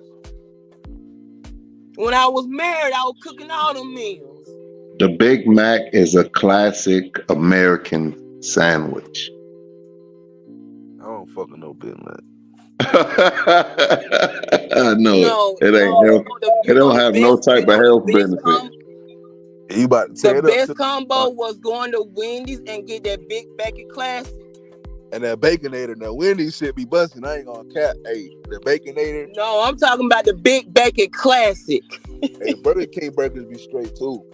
When I was married, I was cooking all them meals. The Big Mac is a classic American sandwich. I don't fucking know Big Mac. I know No, it ain't health. It don't have no type of health benefit. You about to tear The it up. best combo was going to Wendy's and get that Big Bacon Classic. And that Baconator. Now, Wendy's shit be busting. I ain't gonna cap. Hey, the Baconator. No, I'm talking about the Big Bacon Classic. Hey, Burger King burgers be straight too.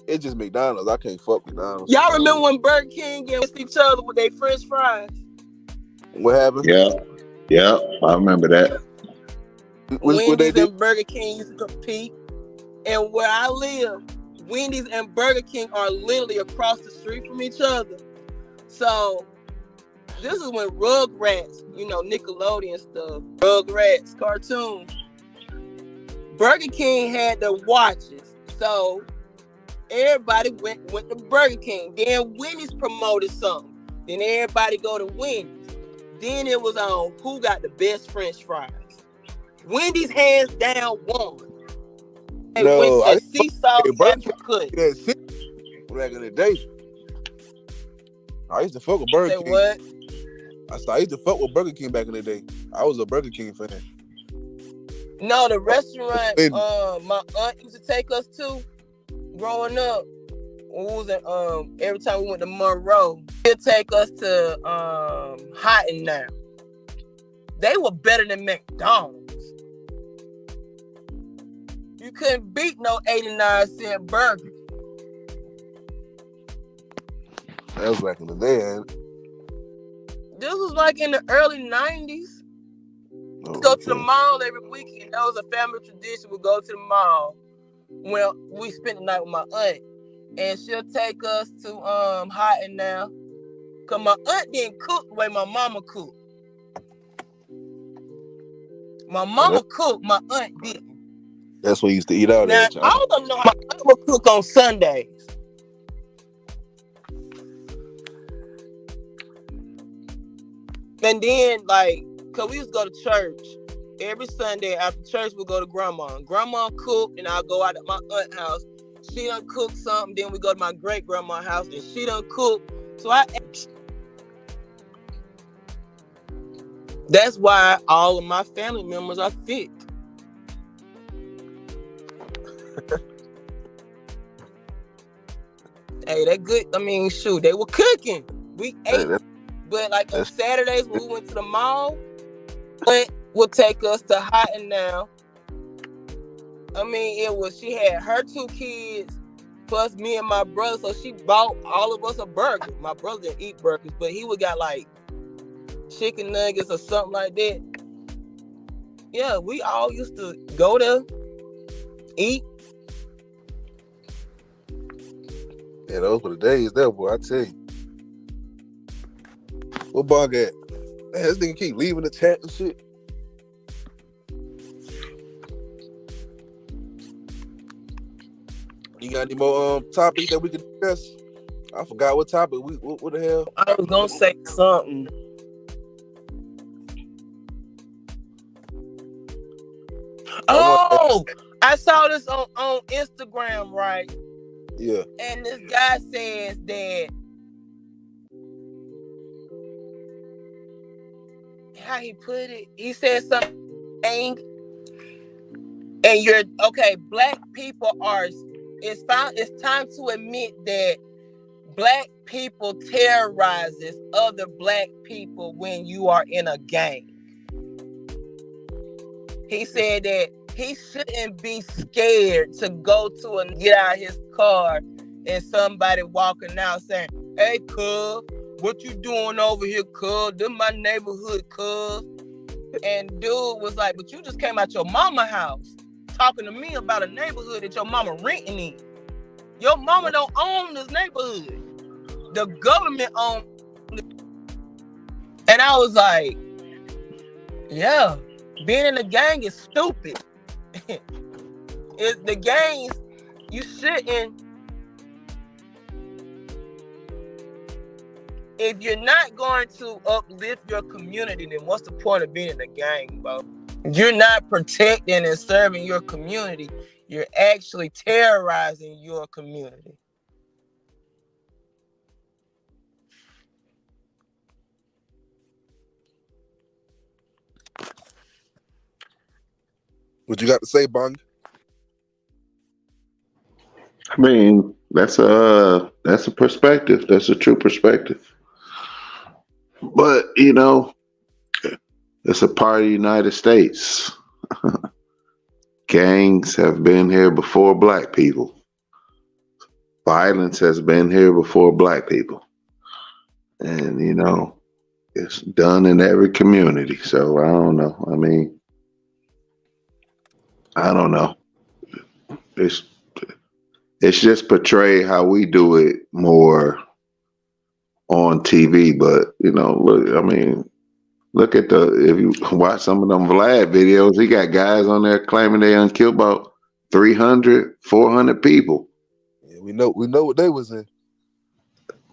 It's just McDonald's. I can't fuck McDonald's. Y'all remember when Burger King against each other with their French fries? What happened? Yeah, I remember that. What they Wendy's did? and Burger King used to compete. And where I live, Wendy's and Burger King are literally across the street from each other. So this is when Rugrats, Nickelodeon stuff, Rugrats cartoon. Burger King had the watches. So everybody went to Burger King. Then Wendy's promoted something. Then everybody go to Wendy's. Then it was on who got the best French fries. Wendy's hands down won. They went to that Seesaw Country Cut. Yeah, back in the day. I used to fuck with Burger King. What? I used to fuck with Burger King back in the day. I was a Burger King fan. No, the restaurant my aunt used to take us to growing up. We was in, every time we went to Monroe, she'd take us to Hot and Now. They were better than McDonald's. You couldn't beat no 89-cent burger. That was back in the day, ain't it? This was like in the early 90s. Oh, We go to the mall every weekend. That was a family tradition. We go to the mall. Well, we spent the night with my aunt. And she'll take us to Hot and Now. Because my aunt didn't cook the way my mama cooked. My mama cooked, my aunt didn't. That's what you used to eat out Now, at. all of them know how mama cook on Sundays. And then, because we used to go to church. Every Sunday after church, we'll go to Grandma. Grandma cooked, and I'll go out at my aunt's house. She done cook something, then we go to my great-grandma's house, and she done cook. So that's why all of my family members are fit. Hey, that good. I mean, shoot, they were cooking. We ate. But on Saturdays when we went to the mall, Aunt would take us to Hot and Now. I mean, she had her 2 kids plus me and my brother, so she bought all of us a burger. My brother didn't eat burgers, but he would got chicken nuggets or something like that. Yeah, we all used to go there, eat. Yeah, those were the days there, boy, I tell you. What Bog at? Man, this nigga keep leaving the chat and shit. You got any more topics that we can discuss? I forgot what topic. What the hell? I was gonna say something. Oh, I saw this on Instagram, right? Yeah. And this guy says that how he put it, he said something, and you're okay. Black people are. It's time to admit that black people terrorizes other black people when you are in a gang. He said that he shouldn't be scared to go to and get out of his car and somebody walking out saying, "Hey, cuz, what you doing over here, cuz? This my neighborhood, cuz." And dude was like, "But you just came out your mama house talking to me about a neighborhood that your mama renting in. Your mama don't own this neighborhood. The government owns it." And I was like, yeah, being in a gang is stupid. It's the gangs, you shouldn't. If you're not going to uplift your community, then what's the point of being in a gang, bro? You're not protecting and serving your community. You're actually terrorizing your community. What you got to say, Bong? I mean, that's a perspective. That's a true perspective. But it's a part of the United States. Gangs have been here before black people. Violence has been here before black people. And it's done in every community. So I don't know. I mean, I don't know. It's just portrayed how we do it more on TV. But look, I mean, look at if you watch some of them Vlad videos, he got guys on there claiming they done killed about 300, 400 people. Yeah, we know what they was in.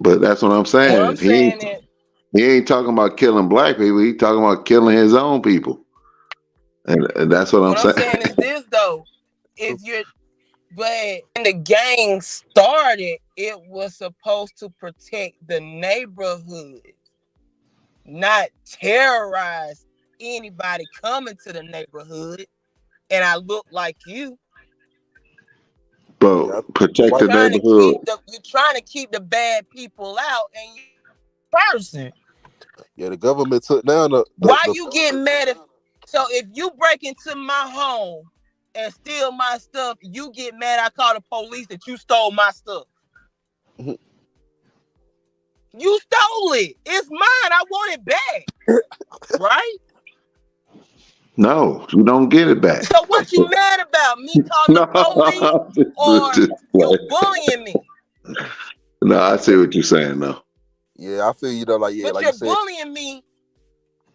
But that's what I'm saying. What I'm saying is, he ain't talking about killing black people. He talking about killing his own people. And that's what I'm saying. What I'm saying is this, though. But when the gang started, it was supposed to protect the neighborhood, not terrorize anybody coming to the neighborhood. And I look like you. But protect the neighborhood. You're trying to keep the bad people out, and you're a person. Yeah, the government took down Why you get mad so if you break into my home and steal my stuff, you get mad I call the police that you stole my stuff. Mm-hmm. You stole it. It's mine. I want it back. Right? No, you don't get it back. So what you mad about? Me calling the police or you bullying me? No, I see what you're saying though. Yeah, I feel But like you're bullying me.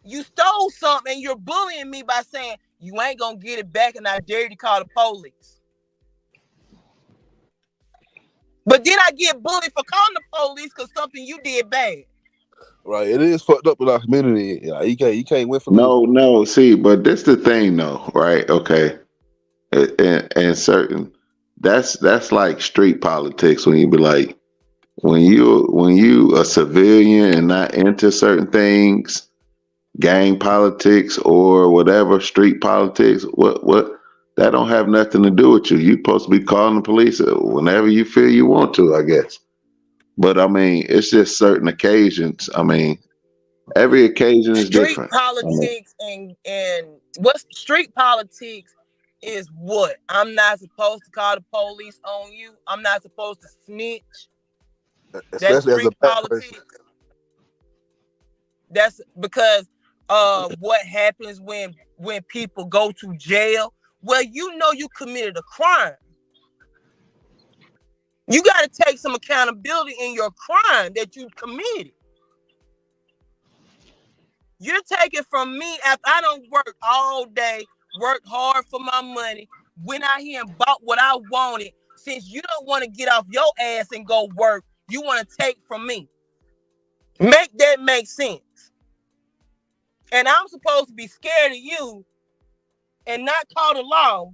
You stole something and you're bullying me by saying you ain't gonna get it back and I dare you to call the police. But then I get bullied for calling the police because something you did bad. Right, it is fucked up in our community. Yeah, you can't win for no. See, but this the thing though, right? Okay, and certain that's like street politics when you be like when you a civilian and not into certain things. Gang politics or whatever, street politics, what that don't have nothing to do with you. You're supposed to be calling the police whenever you feel you want to, I guess. But I mean, it's just certain occasions. I mean, every occasion is different. Street politics and what's street politics is what? I'm not supposed to call the police on you. I'm not supposed to snitch. That's street politics. That's because what happens when people go to jail? Well, you committed a crime. You got to take some accountability in your crime that you committed. You're taking from me after I don't work all day, work hard for my money, went out here and bought what I wanted. Since you don't want to get off your ass and go work, you want to take from me. Make that make sense. And I'm supposed to be scared of you and not call the law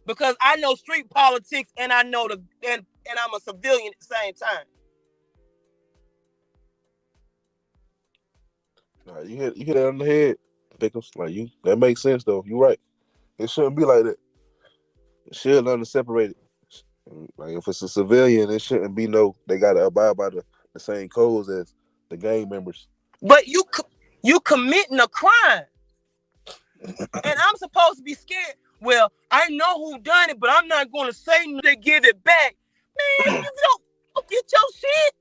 because I know street politics and I know and I'm a civilian at the same time. Nah, you hit that on the head, Pickles. Like that makes sense though. You're right. It shouldn't be like that. It should learn to separate it. Like if it's a civilian, it shouldn't be they gotta abide by the same codes as the gang members. But you committing a crime, and I'm supposed to be scared. Well, I know who done it, but I'm not going to say they give it back. Man, you don't get your shit.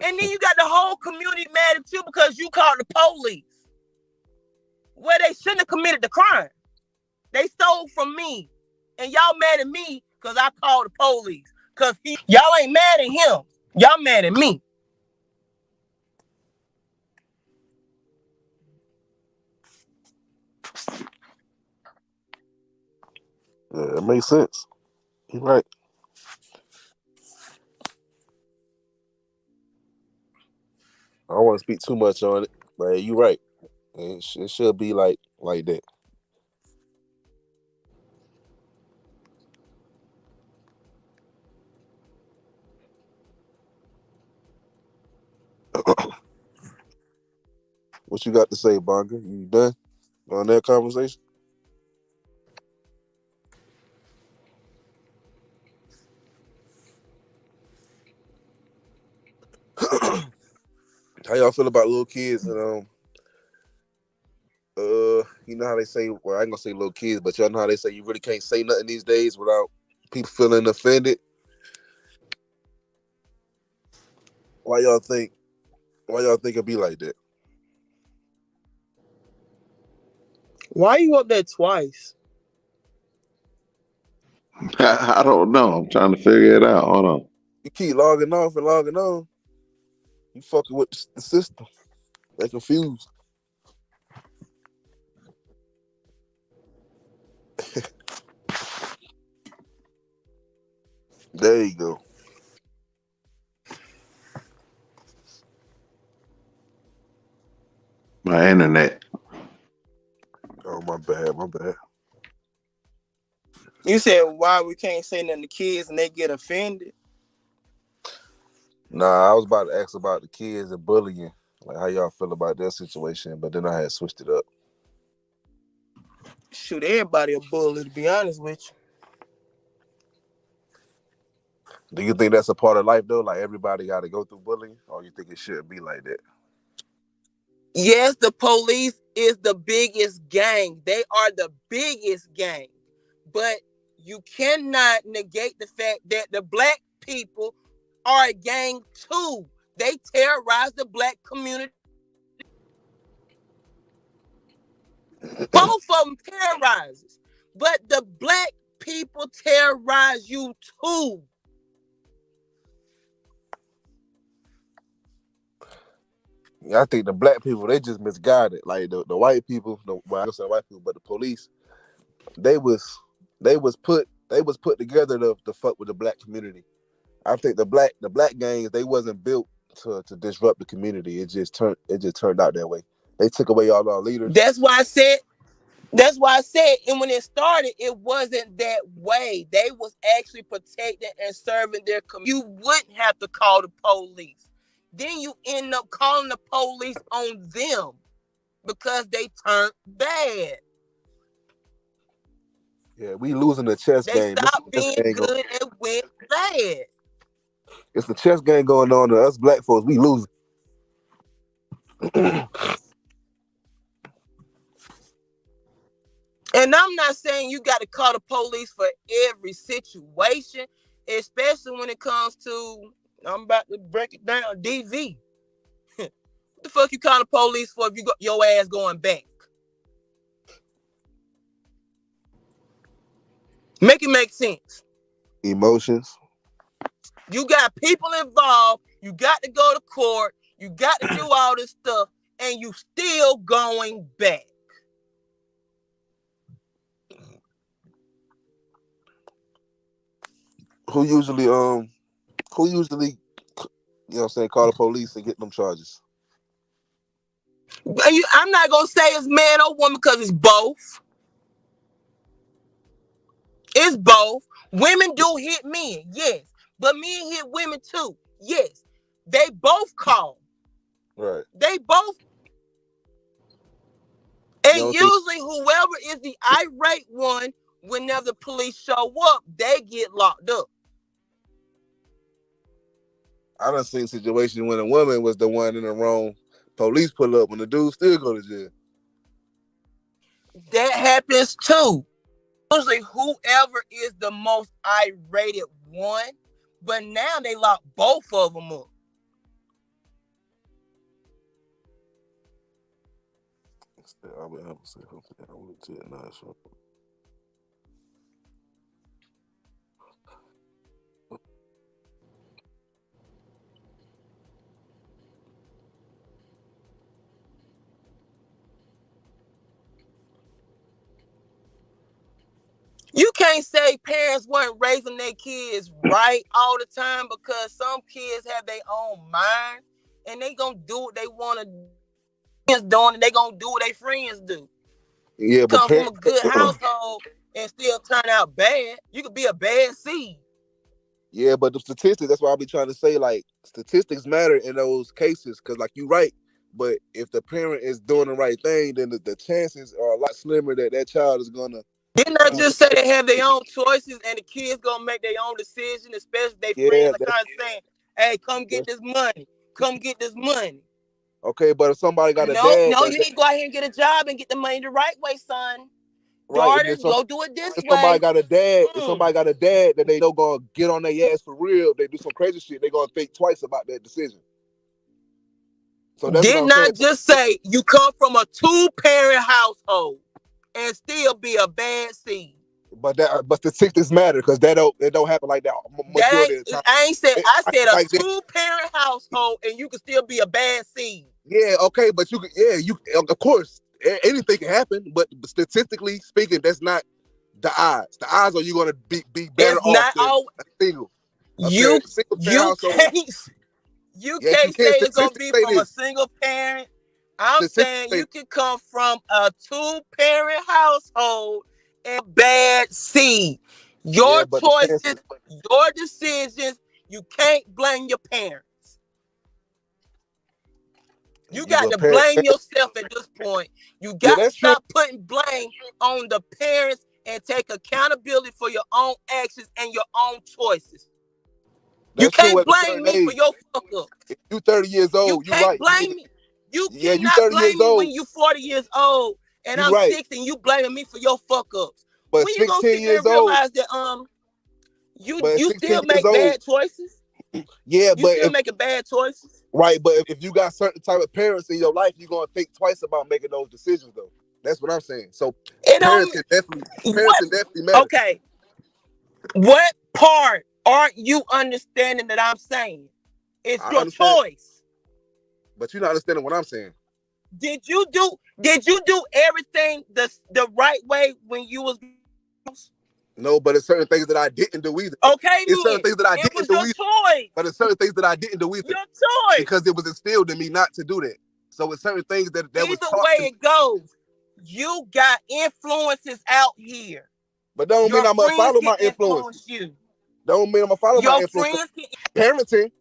And then you got the whole community mad at you because you called the police. Where they shouldn't have committed the crime. They stole from me. And y'all mad at me because I called the police. Because y'all ain't mad at him. Y'all mad at me. Yeah, it makes sense. You're right. I don't want to speak too much on it, but you're right. It should be like that. What you got to say, Bonga? You done on that conversation? How y'all feel about little kids and you know how they say, well, I ain't gonna say little kids, but y'all know how they say you really can't say nothing these days without people feeling offended. Why y'all think it'd be like that? Why you up there twice? I don't know. I'm trying to figure it out. Hold on. You keep logging off and logging on. You fucking with the system. They confused. There you go. My internet. Oh, my bad. You said why we can't say nothing to kids and they get offended? Nah, I was about to ask about the kids and bullying. Like how y'all feel about that situation, but then I had switched it up. Shoot, everybody a bully, to be honest with you. Do you think that's a part of life though? Like everybody got to go through bullying, or you think it shouldn't be like that? Yes, the police is the biggest gang. They are the biggest gang. But you cannot negate the fact that the black people are a gang too. They terrorize the black community. Both of them terrorizes. But the black people terrorize you too. I think the black people, they just misguided. Like the white people, well, I don't say white people, but the police, they was put together to fuck with the black community. I think the black gangs, they wasn't built to disrupt the community. It just turned out that way. They took away all our leaders. That's why I said, and when it started, it wasn't that way. They was actually protecting and serving their community. You wouldn't have to call the police. Then you end up calling the police on them because they turned bad. Yeah, we losing the chess game. They stopped being good and went bad. It's the chess game going on to us black folks. We losing. And I'm not saying you got to call the police for every situation, especially when it comes to, I'm about to break it down, DV. What the fuck you call the police for if you got your ass going back? Make it make sense. Emotions. You got people involved. You got to go to court. You got to do all this stuff, and you still going back. Who usually, you know what I'm saying, call the police and get them charges? I'm not gonna say it's man or woman because it's both. It's both. Women do hit men, yes, but men hit women too, yes. They both call. Right. They both. And usually, whoever is the irate one, whenever the police show up, they get locked up. I done seen situations when a woman was the one in the wrong. Police pull up when the dude still go to jail. That happens too. Usually, whoever is the most irate one, but now they lock both of them up. You can't say parents weren't raising their kids right all the time, because some kids have their own mind and they gonna do what they want to do. Doing it, they gonna do what their friends do. Yeah, but come from a good household and still turn out bad. You could be a bad seed. Yeah, but the statistics, that's why I'll be trying to say, like, statistics matter in those cases, because, like, you're right, but if the parent is doing the right thing, then the chances are a lot slimmer that that child is gonna. Didn't I just say they have their own choices and the kids gonna make their own decision, especially their friends are kind of saying, hey, come get this money. Come get this money. Okay, but if somebody got a dad... No, you need to go out here and get a job and get the money the right way, son. Right, Daughters, go do it this way. Somebody got a dad, if somebody got a dad that they know gonna get on their ass for real, they do some crazy shit, they gonna think twice about that decision. So did not just say you come from a 2-parent household and still be a bad seed. But statistics matter, because that don't happen like that. I ain't said. I said a 2-parent household and you can still be a bad seed. Yeah, okay, but you of course anything can happen, but statistically speaking, that's not the odds. The odds are you gonna be better off than a single. You can't say it's gonna be from a single parent. I'm saying you can come from a 2-parent household and bad seed. Your choices, your decisions, you can't blame your parents. You got to blame yourself at this point. You got to stop putting blame on the parents and take accountability for your own actions and your own choices. You can't blame me for your fuck up. If you 30 years old, you can't blame me. You cannot blame me when you 40 years old and I'm 60 and you blaming me for your fuck ups. But when you gonna sit there and realize that you still make bad choices? Yeah, you still making bad choices. Right, but if you got certain type of parents in your life, you're gonna think twice about making those decisions, though. That's what I'm saying. So parents can definitely matter. Okay. What part aren't you understanding that I'm saying? It's your choice. But you're not understanding what I'm saying. Did you do everything the right way when you was? No, but it's certain things that I didn't do either. Okay, it's certain things that I didn't do either. Choice. But it's certain things that I didn't do either. Your choice. Because it was instilled in me not to do that. So it's certain things that was either way it goes. You got influences out here. But don't mean I'm gonna follow my influence. Don't mean I'm gonna follow my influence. Parenting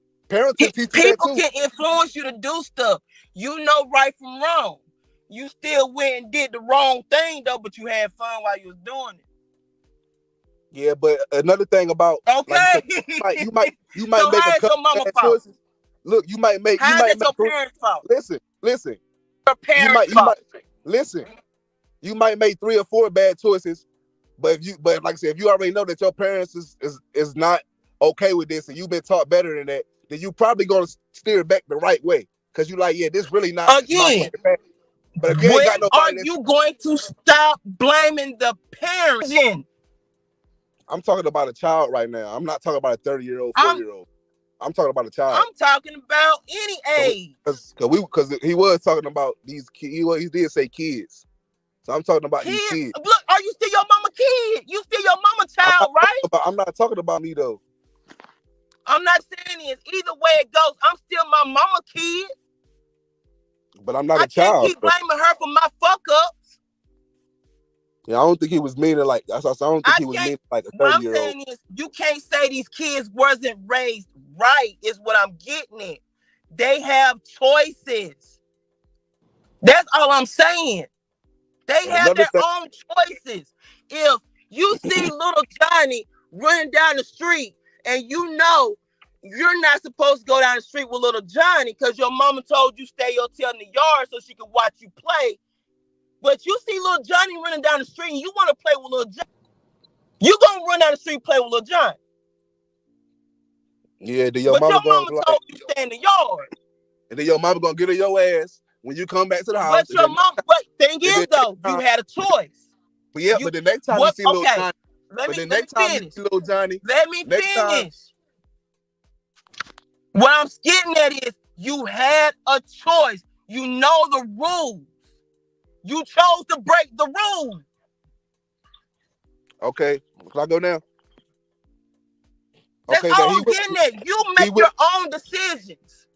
teaches people can influence you to do stuff. You know right from wrong. You still went and did the wrong thing though, but you had fun while you was doing it. Yeah, but another thing about you might so make a couple bad choices. Look, you might make your parents' fault. Listen. Your parents' fault. Listen. You might make 3 or 4 bad choices, but like I said, if you already know that your parents is not okay with this and you've been taught better than that, then you probably gonna steer back the right way. Cause you like, yeah, this really not again. But if you ain't got nobody, are you going to stop blaming the parents? I'm talking about a child right now. I'm not talking about a 30-year-old, 40-year-old. I'm talking about a child. I'm talking about any age. Because he was talking about these kids. He did say kids. So I'm talking about these kids. Look, are you still your mama kid? You still your mama child, right? I'm not talking about me though. I'm not saying this. Either way it goes, I'm still my mama kid. But I'm not I a can't child. keep blaming her for my fuck ups. Yeah, I don't think he was meaning like I don't think he was meaning like a What I'm 30-year-old. saying is, you can't say these kids wasn't raised right. Is what I'm getting at. They have choices. That's all I'm saying. They have their own choices. If you see little Johnny running down the street and you know you're not supposed to go down the street with little Johnny because your mama told you stay your tail in the yard so she could watch you play, but you see little Johnny running down the street and you want to play with little Johnny, you gonna run down the street and play with little Johnny. Yeah, then your mama told you stay in the yard. And then your mama gonna get on your ass when you come back to the house. But your mom, but thing is though, you had a choice. But yeah, but the next time you see little Johnny, let me finish. What I'm getting at is you had a choice. You know the rules. You chose to break the rules. Okay, can I go now? That's all I'm getting at. You make your own decisions.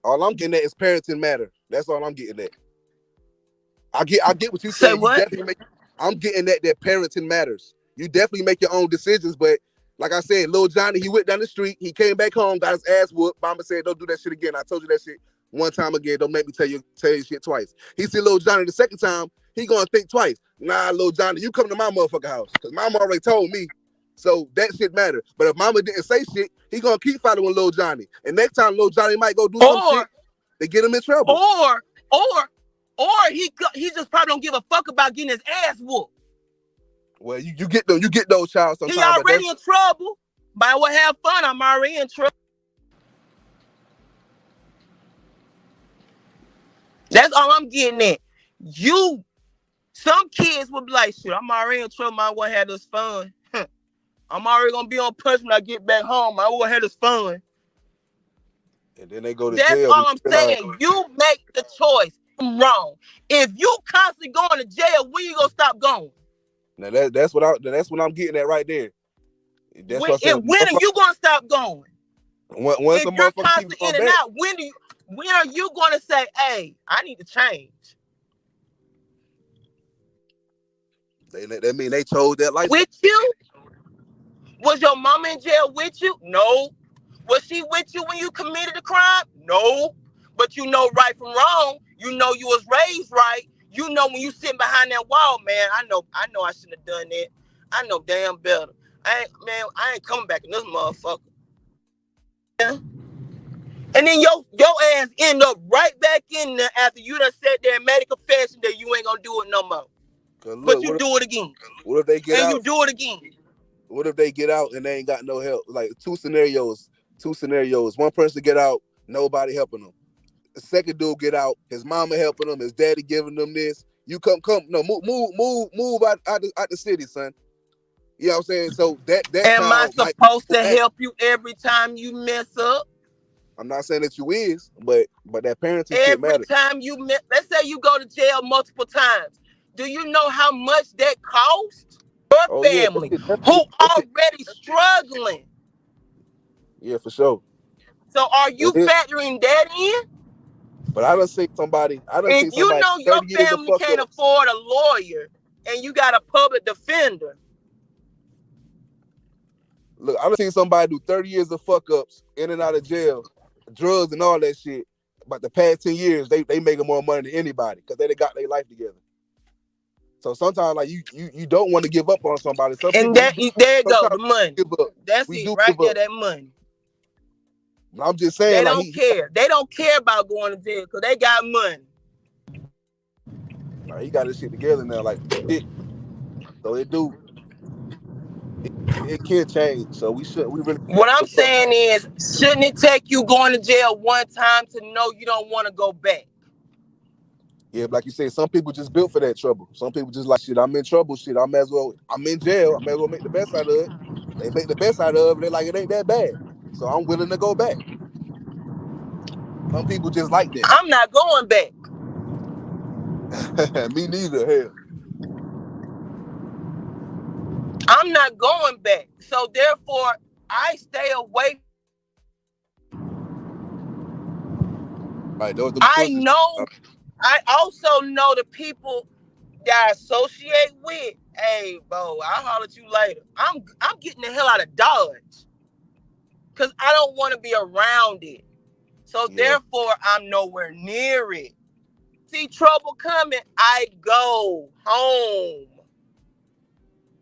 All I'm getting at is parenting matter. That's all I'm getting at. I get what you say. What? I'm getting at that parenting matters. You definitely make your own decisions, but like I said, little Johnny, he went down the street, he came back home, got his ass whooped. Mama said, "Don't do that shit again." I told you that shit one time again. Don't make me tell you shit twice. He see little Johnny the second time, he gonna think twice. Nah, little Johnny, you come to my motherfucking house because mama already told me. So that shit matter. But if mama didn't say shit, he gonna keep following little Johnny. And next time little Johnny might go do some shit, they get him in trouble. Or he just probably don't give a fuck about getting his ass whooped. Well, you get those child sometimes. He already in trouble. But I would have fun. I'm already in trouble. That's all I'm getting at. Some kids would be like, shit, I'm already in trouble. I will have this fun. I'm already gonna be on punishment when I get back home. I will have this fun. And then they go to jail. That's all I'm saying. You make the choice. I'm wrong. If you constantly going to jail, when you gonna stop going? Now that's what I'm getting at right there. That's when are you gonna stop going? Once if you're constantly in and out, when are you gonna say, "Hey, I need to change"? That mean they chose that life. With you? Was your mama in jail with you? No. Was she with you when you committed the crime? No. But you know right from wrong. You know you was raised right. You know when you sitting behind that wall, man. I know I shouldn't have done that. I know damn better. I ain't coming back in this motherfucker. Yeah. And then your ass end up right back in there after you done sat there and made a confession that you ain't gonna do it no more. Look, but you do it again. What if they get out? And you do it again. What if they get out and they ain't got no help? Like two scenarios. One person get out, nobody helping them. The second dude get out, his mama helping him, his daddy giving them this. You move out the city, son. You know what I'm saying? So that am I supposed to help you every time you mess up? I'm not saying that you is, but that parenting shit matters. Every time you let's say you go to jail multiple times. Do you know how much that costs? Your family who already struggling. Yeah, for sure. So are you factoring that in? But I done seen somebody. If you know your family can't afford a lawyer and you got a public defender. Look, I done seen somebody do 30 years of fuck ups in and out of jail, drugs and all that shit. But the past 10 years, they making more money than anybody because they got their life together. So sometimes, like you don't want to give up on somebody. And there you go, the money. That's it, right there, that money. I'm just saying, they don't care. They don't care about going to jail because they got money. Nah, he got his shit together now, like it. So it do. It can change. So we really. What I'm saying is, shouldn't it take you going to jail one time to know you don't want to go back? Yeah, like you said, some people just built for that trouble. Some people just like, shit, I'm in trouble, shit. I'm in jail. I may as well make the best out of it. They make the best out of it. They're like, it ain't that bad. So I'm willing to go back. Some people just like that. I'm not going back. Me neither, hell. I'm not going back. So therefore, I stay away. Right, those the I pussies. know. I also know the people that I associate with. Hey, bro, I'll holler at you later. I'm getting the hell out of Dodge because I don't want to be around it. So therefore, I'm nowhere near it. See trouble coming, I go home.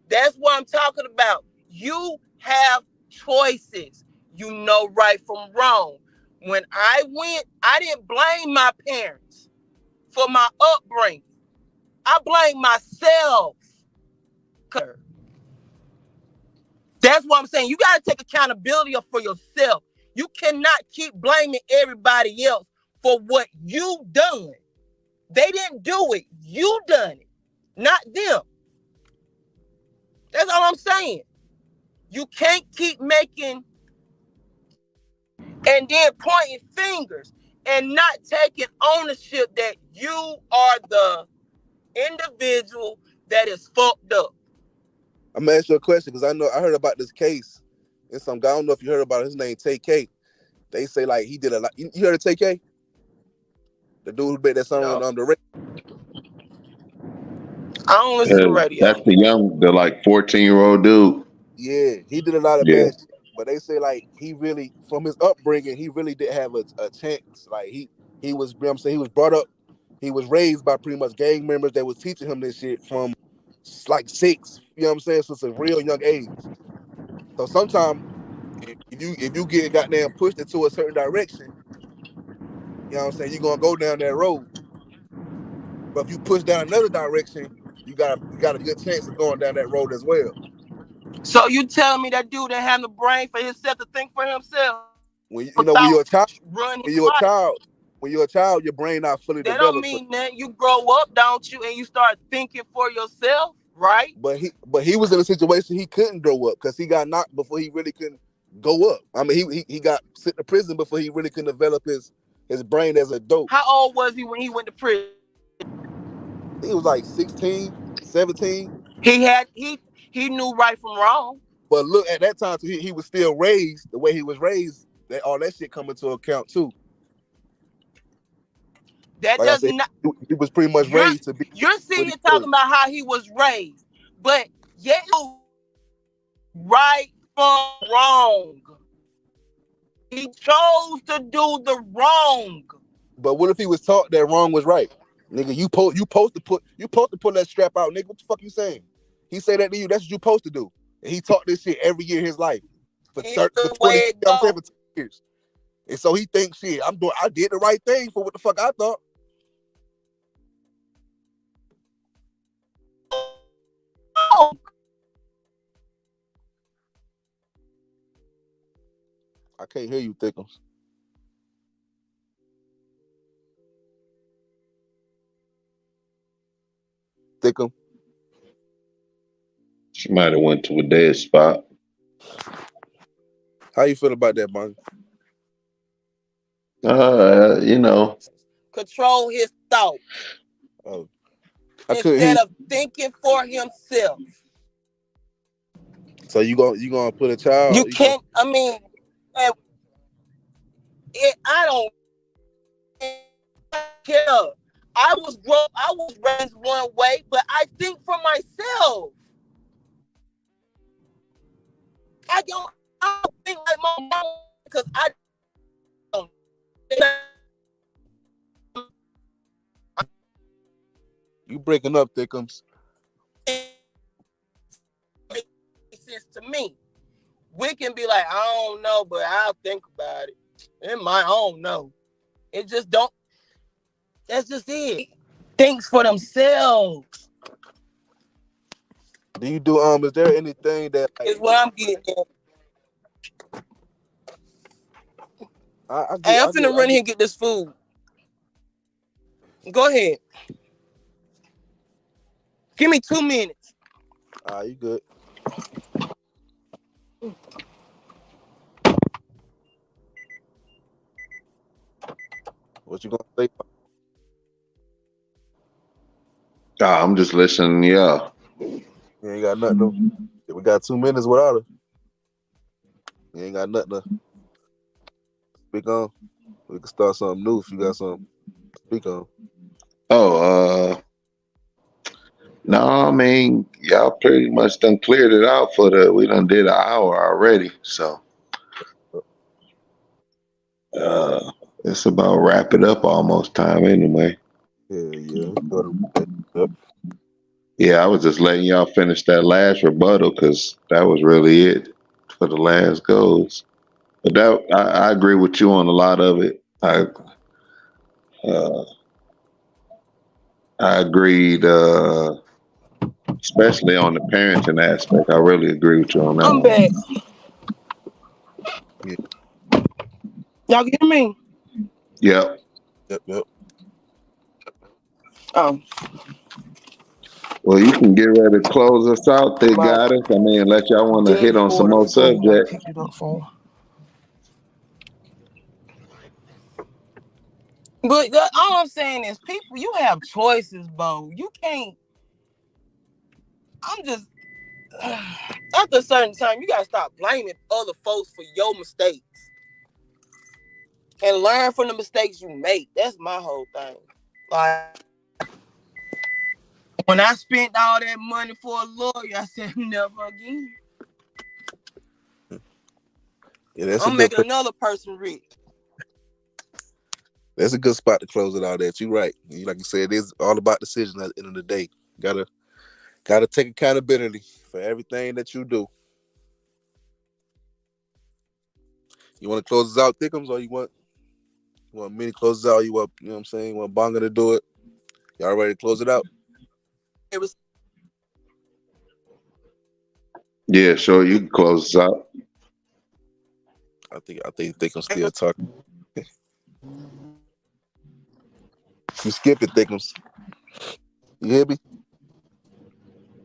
That's what I'm talking about. You have choices. You know right from wrong. When I went, I didn't blame my parents for my upbringing. I blame myself. That's what I'm saying. You got to take accountability for yourself. You cannot keep blaming everybody else for what you done. They didn't do it. You done it, not them. That's all I'm saying. You can't keep making and then pointing fingers and not taking ownership that you are the individual that is fucked up. I'm gonna ask you a question because I heard about this case and some guy. I don't know if you heard about it, his name TK. They say like he did a lot. You heard of TK? The dude who made that song on the radio. I don't listen to radio. That's the like 14-year-old dude. Yeah, he did a lot of bad shit. But they say like he really, from his upbringing, he really didn't have a chance. Like he was, you know what I'm saying, he was brought up, he was raised by pretty much gang members that was teaching him this shit from like 6, you know what I'm saying, since a real young age. So sometimes if you get goddamn pushed into a certain direction, you know what I'm saying, you're gonna go down that road. But if you push down another direction, you got a good chance of going down that road as well. So you telling me that dude didn't have the brain for himself to think for himself? When you're a child, when you're a child, your brain not fully developed. That don't mean that you grow up, don't you, and you start thinking for yourself, right? But he was in a situation he couldn't grow up because he got knocked before he really couldn't go up. I mean, he got sent to prison before he really couldn't develop his brain as an adult. How old was he when he went to prison? He was like 16, 17. He knew right from wrong. But look, at that time, he was still raised the way he was raised. All that shit come into account too. That like does not. He was pretty much raised to be. You're sitting here talking about how he was raised, but yet right from wrong. He chose to do the wrong. But what if he was taught that wrong was right? Nigga, you supposed to pull that strap out, nigga. What the fuck you saying? He say that to you. That's what you supposed to do. And he taught this shit every year of his life for 20 years. And so he thinks, shit, I did the right thing for what the fuck I thought. I can't hear you, Thickums. Thickum. She might have went to a dead spot. How you feel about that, Bonnie? You know. Control his thoughts. Oh. Instead of thinking for himself. So you gonna put a child? You can't. I mean, I don't care. I was raised one way, but I think for myself. I don't think like my mom because I don't. You breaking up, Thickums. Sense to me. We can be like, I don't know, but I'll think about it. I don't know. It just don't. That's just it. Thinks for themselves. Do you do is there anything that is what I'm getting at? I'm finna run here and get this food. Go ahead. Give me 2 minutes. You good. What you gonna say? I'm just listening. Yeah. You ain't got nothing. We got 2 minutes without her. You ain't got nothing to speak on. We can start something new if you got something to speak on. Oh, no, I mean, y'all pretty much done cleared it out we done did an hour already. So it's about wrap it up almost time anyway. Yeah. Go to, yep. Yeah, I was just letting y'all finish that last rebuttal because that was really it for the last goals. But I agree with you on a lot of it. I agreed, especially on the parenting aspect. I really agree with you on that I'm one. back. Yeah. Y'all can hear me? Yep. Yep. Oh, Well, you can get ready to close us out. They my got us. I mean, unless y'all want to hit daddy on some ordered more food. I subjects. picked it up for him. But all I'm saying is, people, you have choices, Bo. You can't. I'm just after a certain time, you gotta stop blaming other folks for your mistakes and learn from the mistakes you make. That's my whole thing. Like when I spent all that money for a lawyer, I said never again. Yeah, that's I'm making another person rich. That's a good spot to close it out at. You're right. Like you said, it's all about decisions at the end of the day. Gotta take accountability for everything that you do. You want to close this out, Thickums, or you want me to close it out? You want what I'm saying? You want Bonga to do it? Y'all ready to close it out? Yeah, sure. You can close us out. I think Thickums still talking. You skipped it, Thickums. You hear me?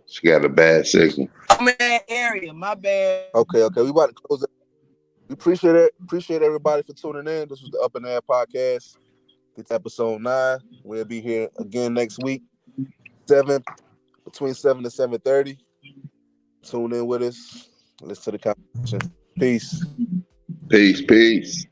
She got a bad signal. I'm in that area. My bad. Okay. We about to close it. We appreciate it. Appreciate everybody for tuning in. This was the Up in the Air podcast. It's episode 9. We'll be here again next week. Between 7 and 7:30. Tune in with us. Listen to the conversation. Peace. Peace.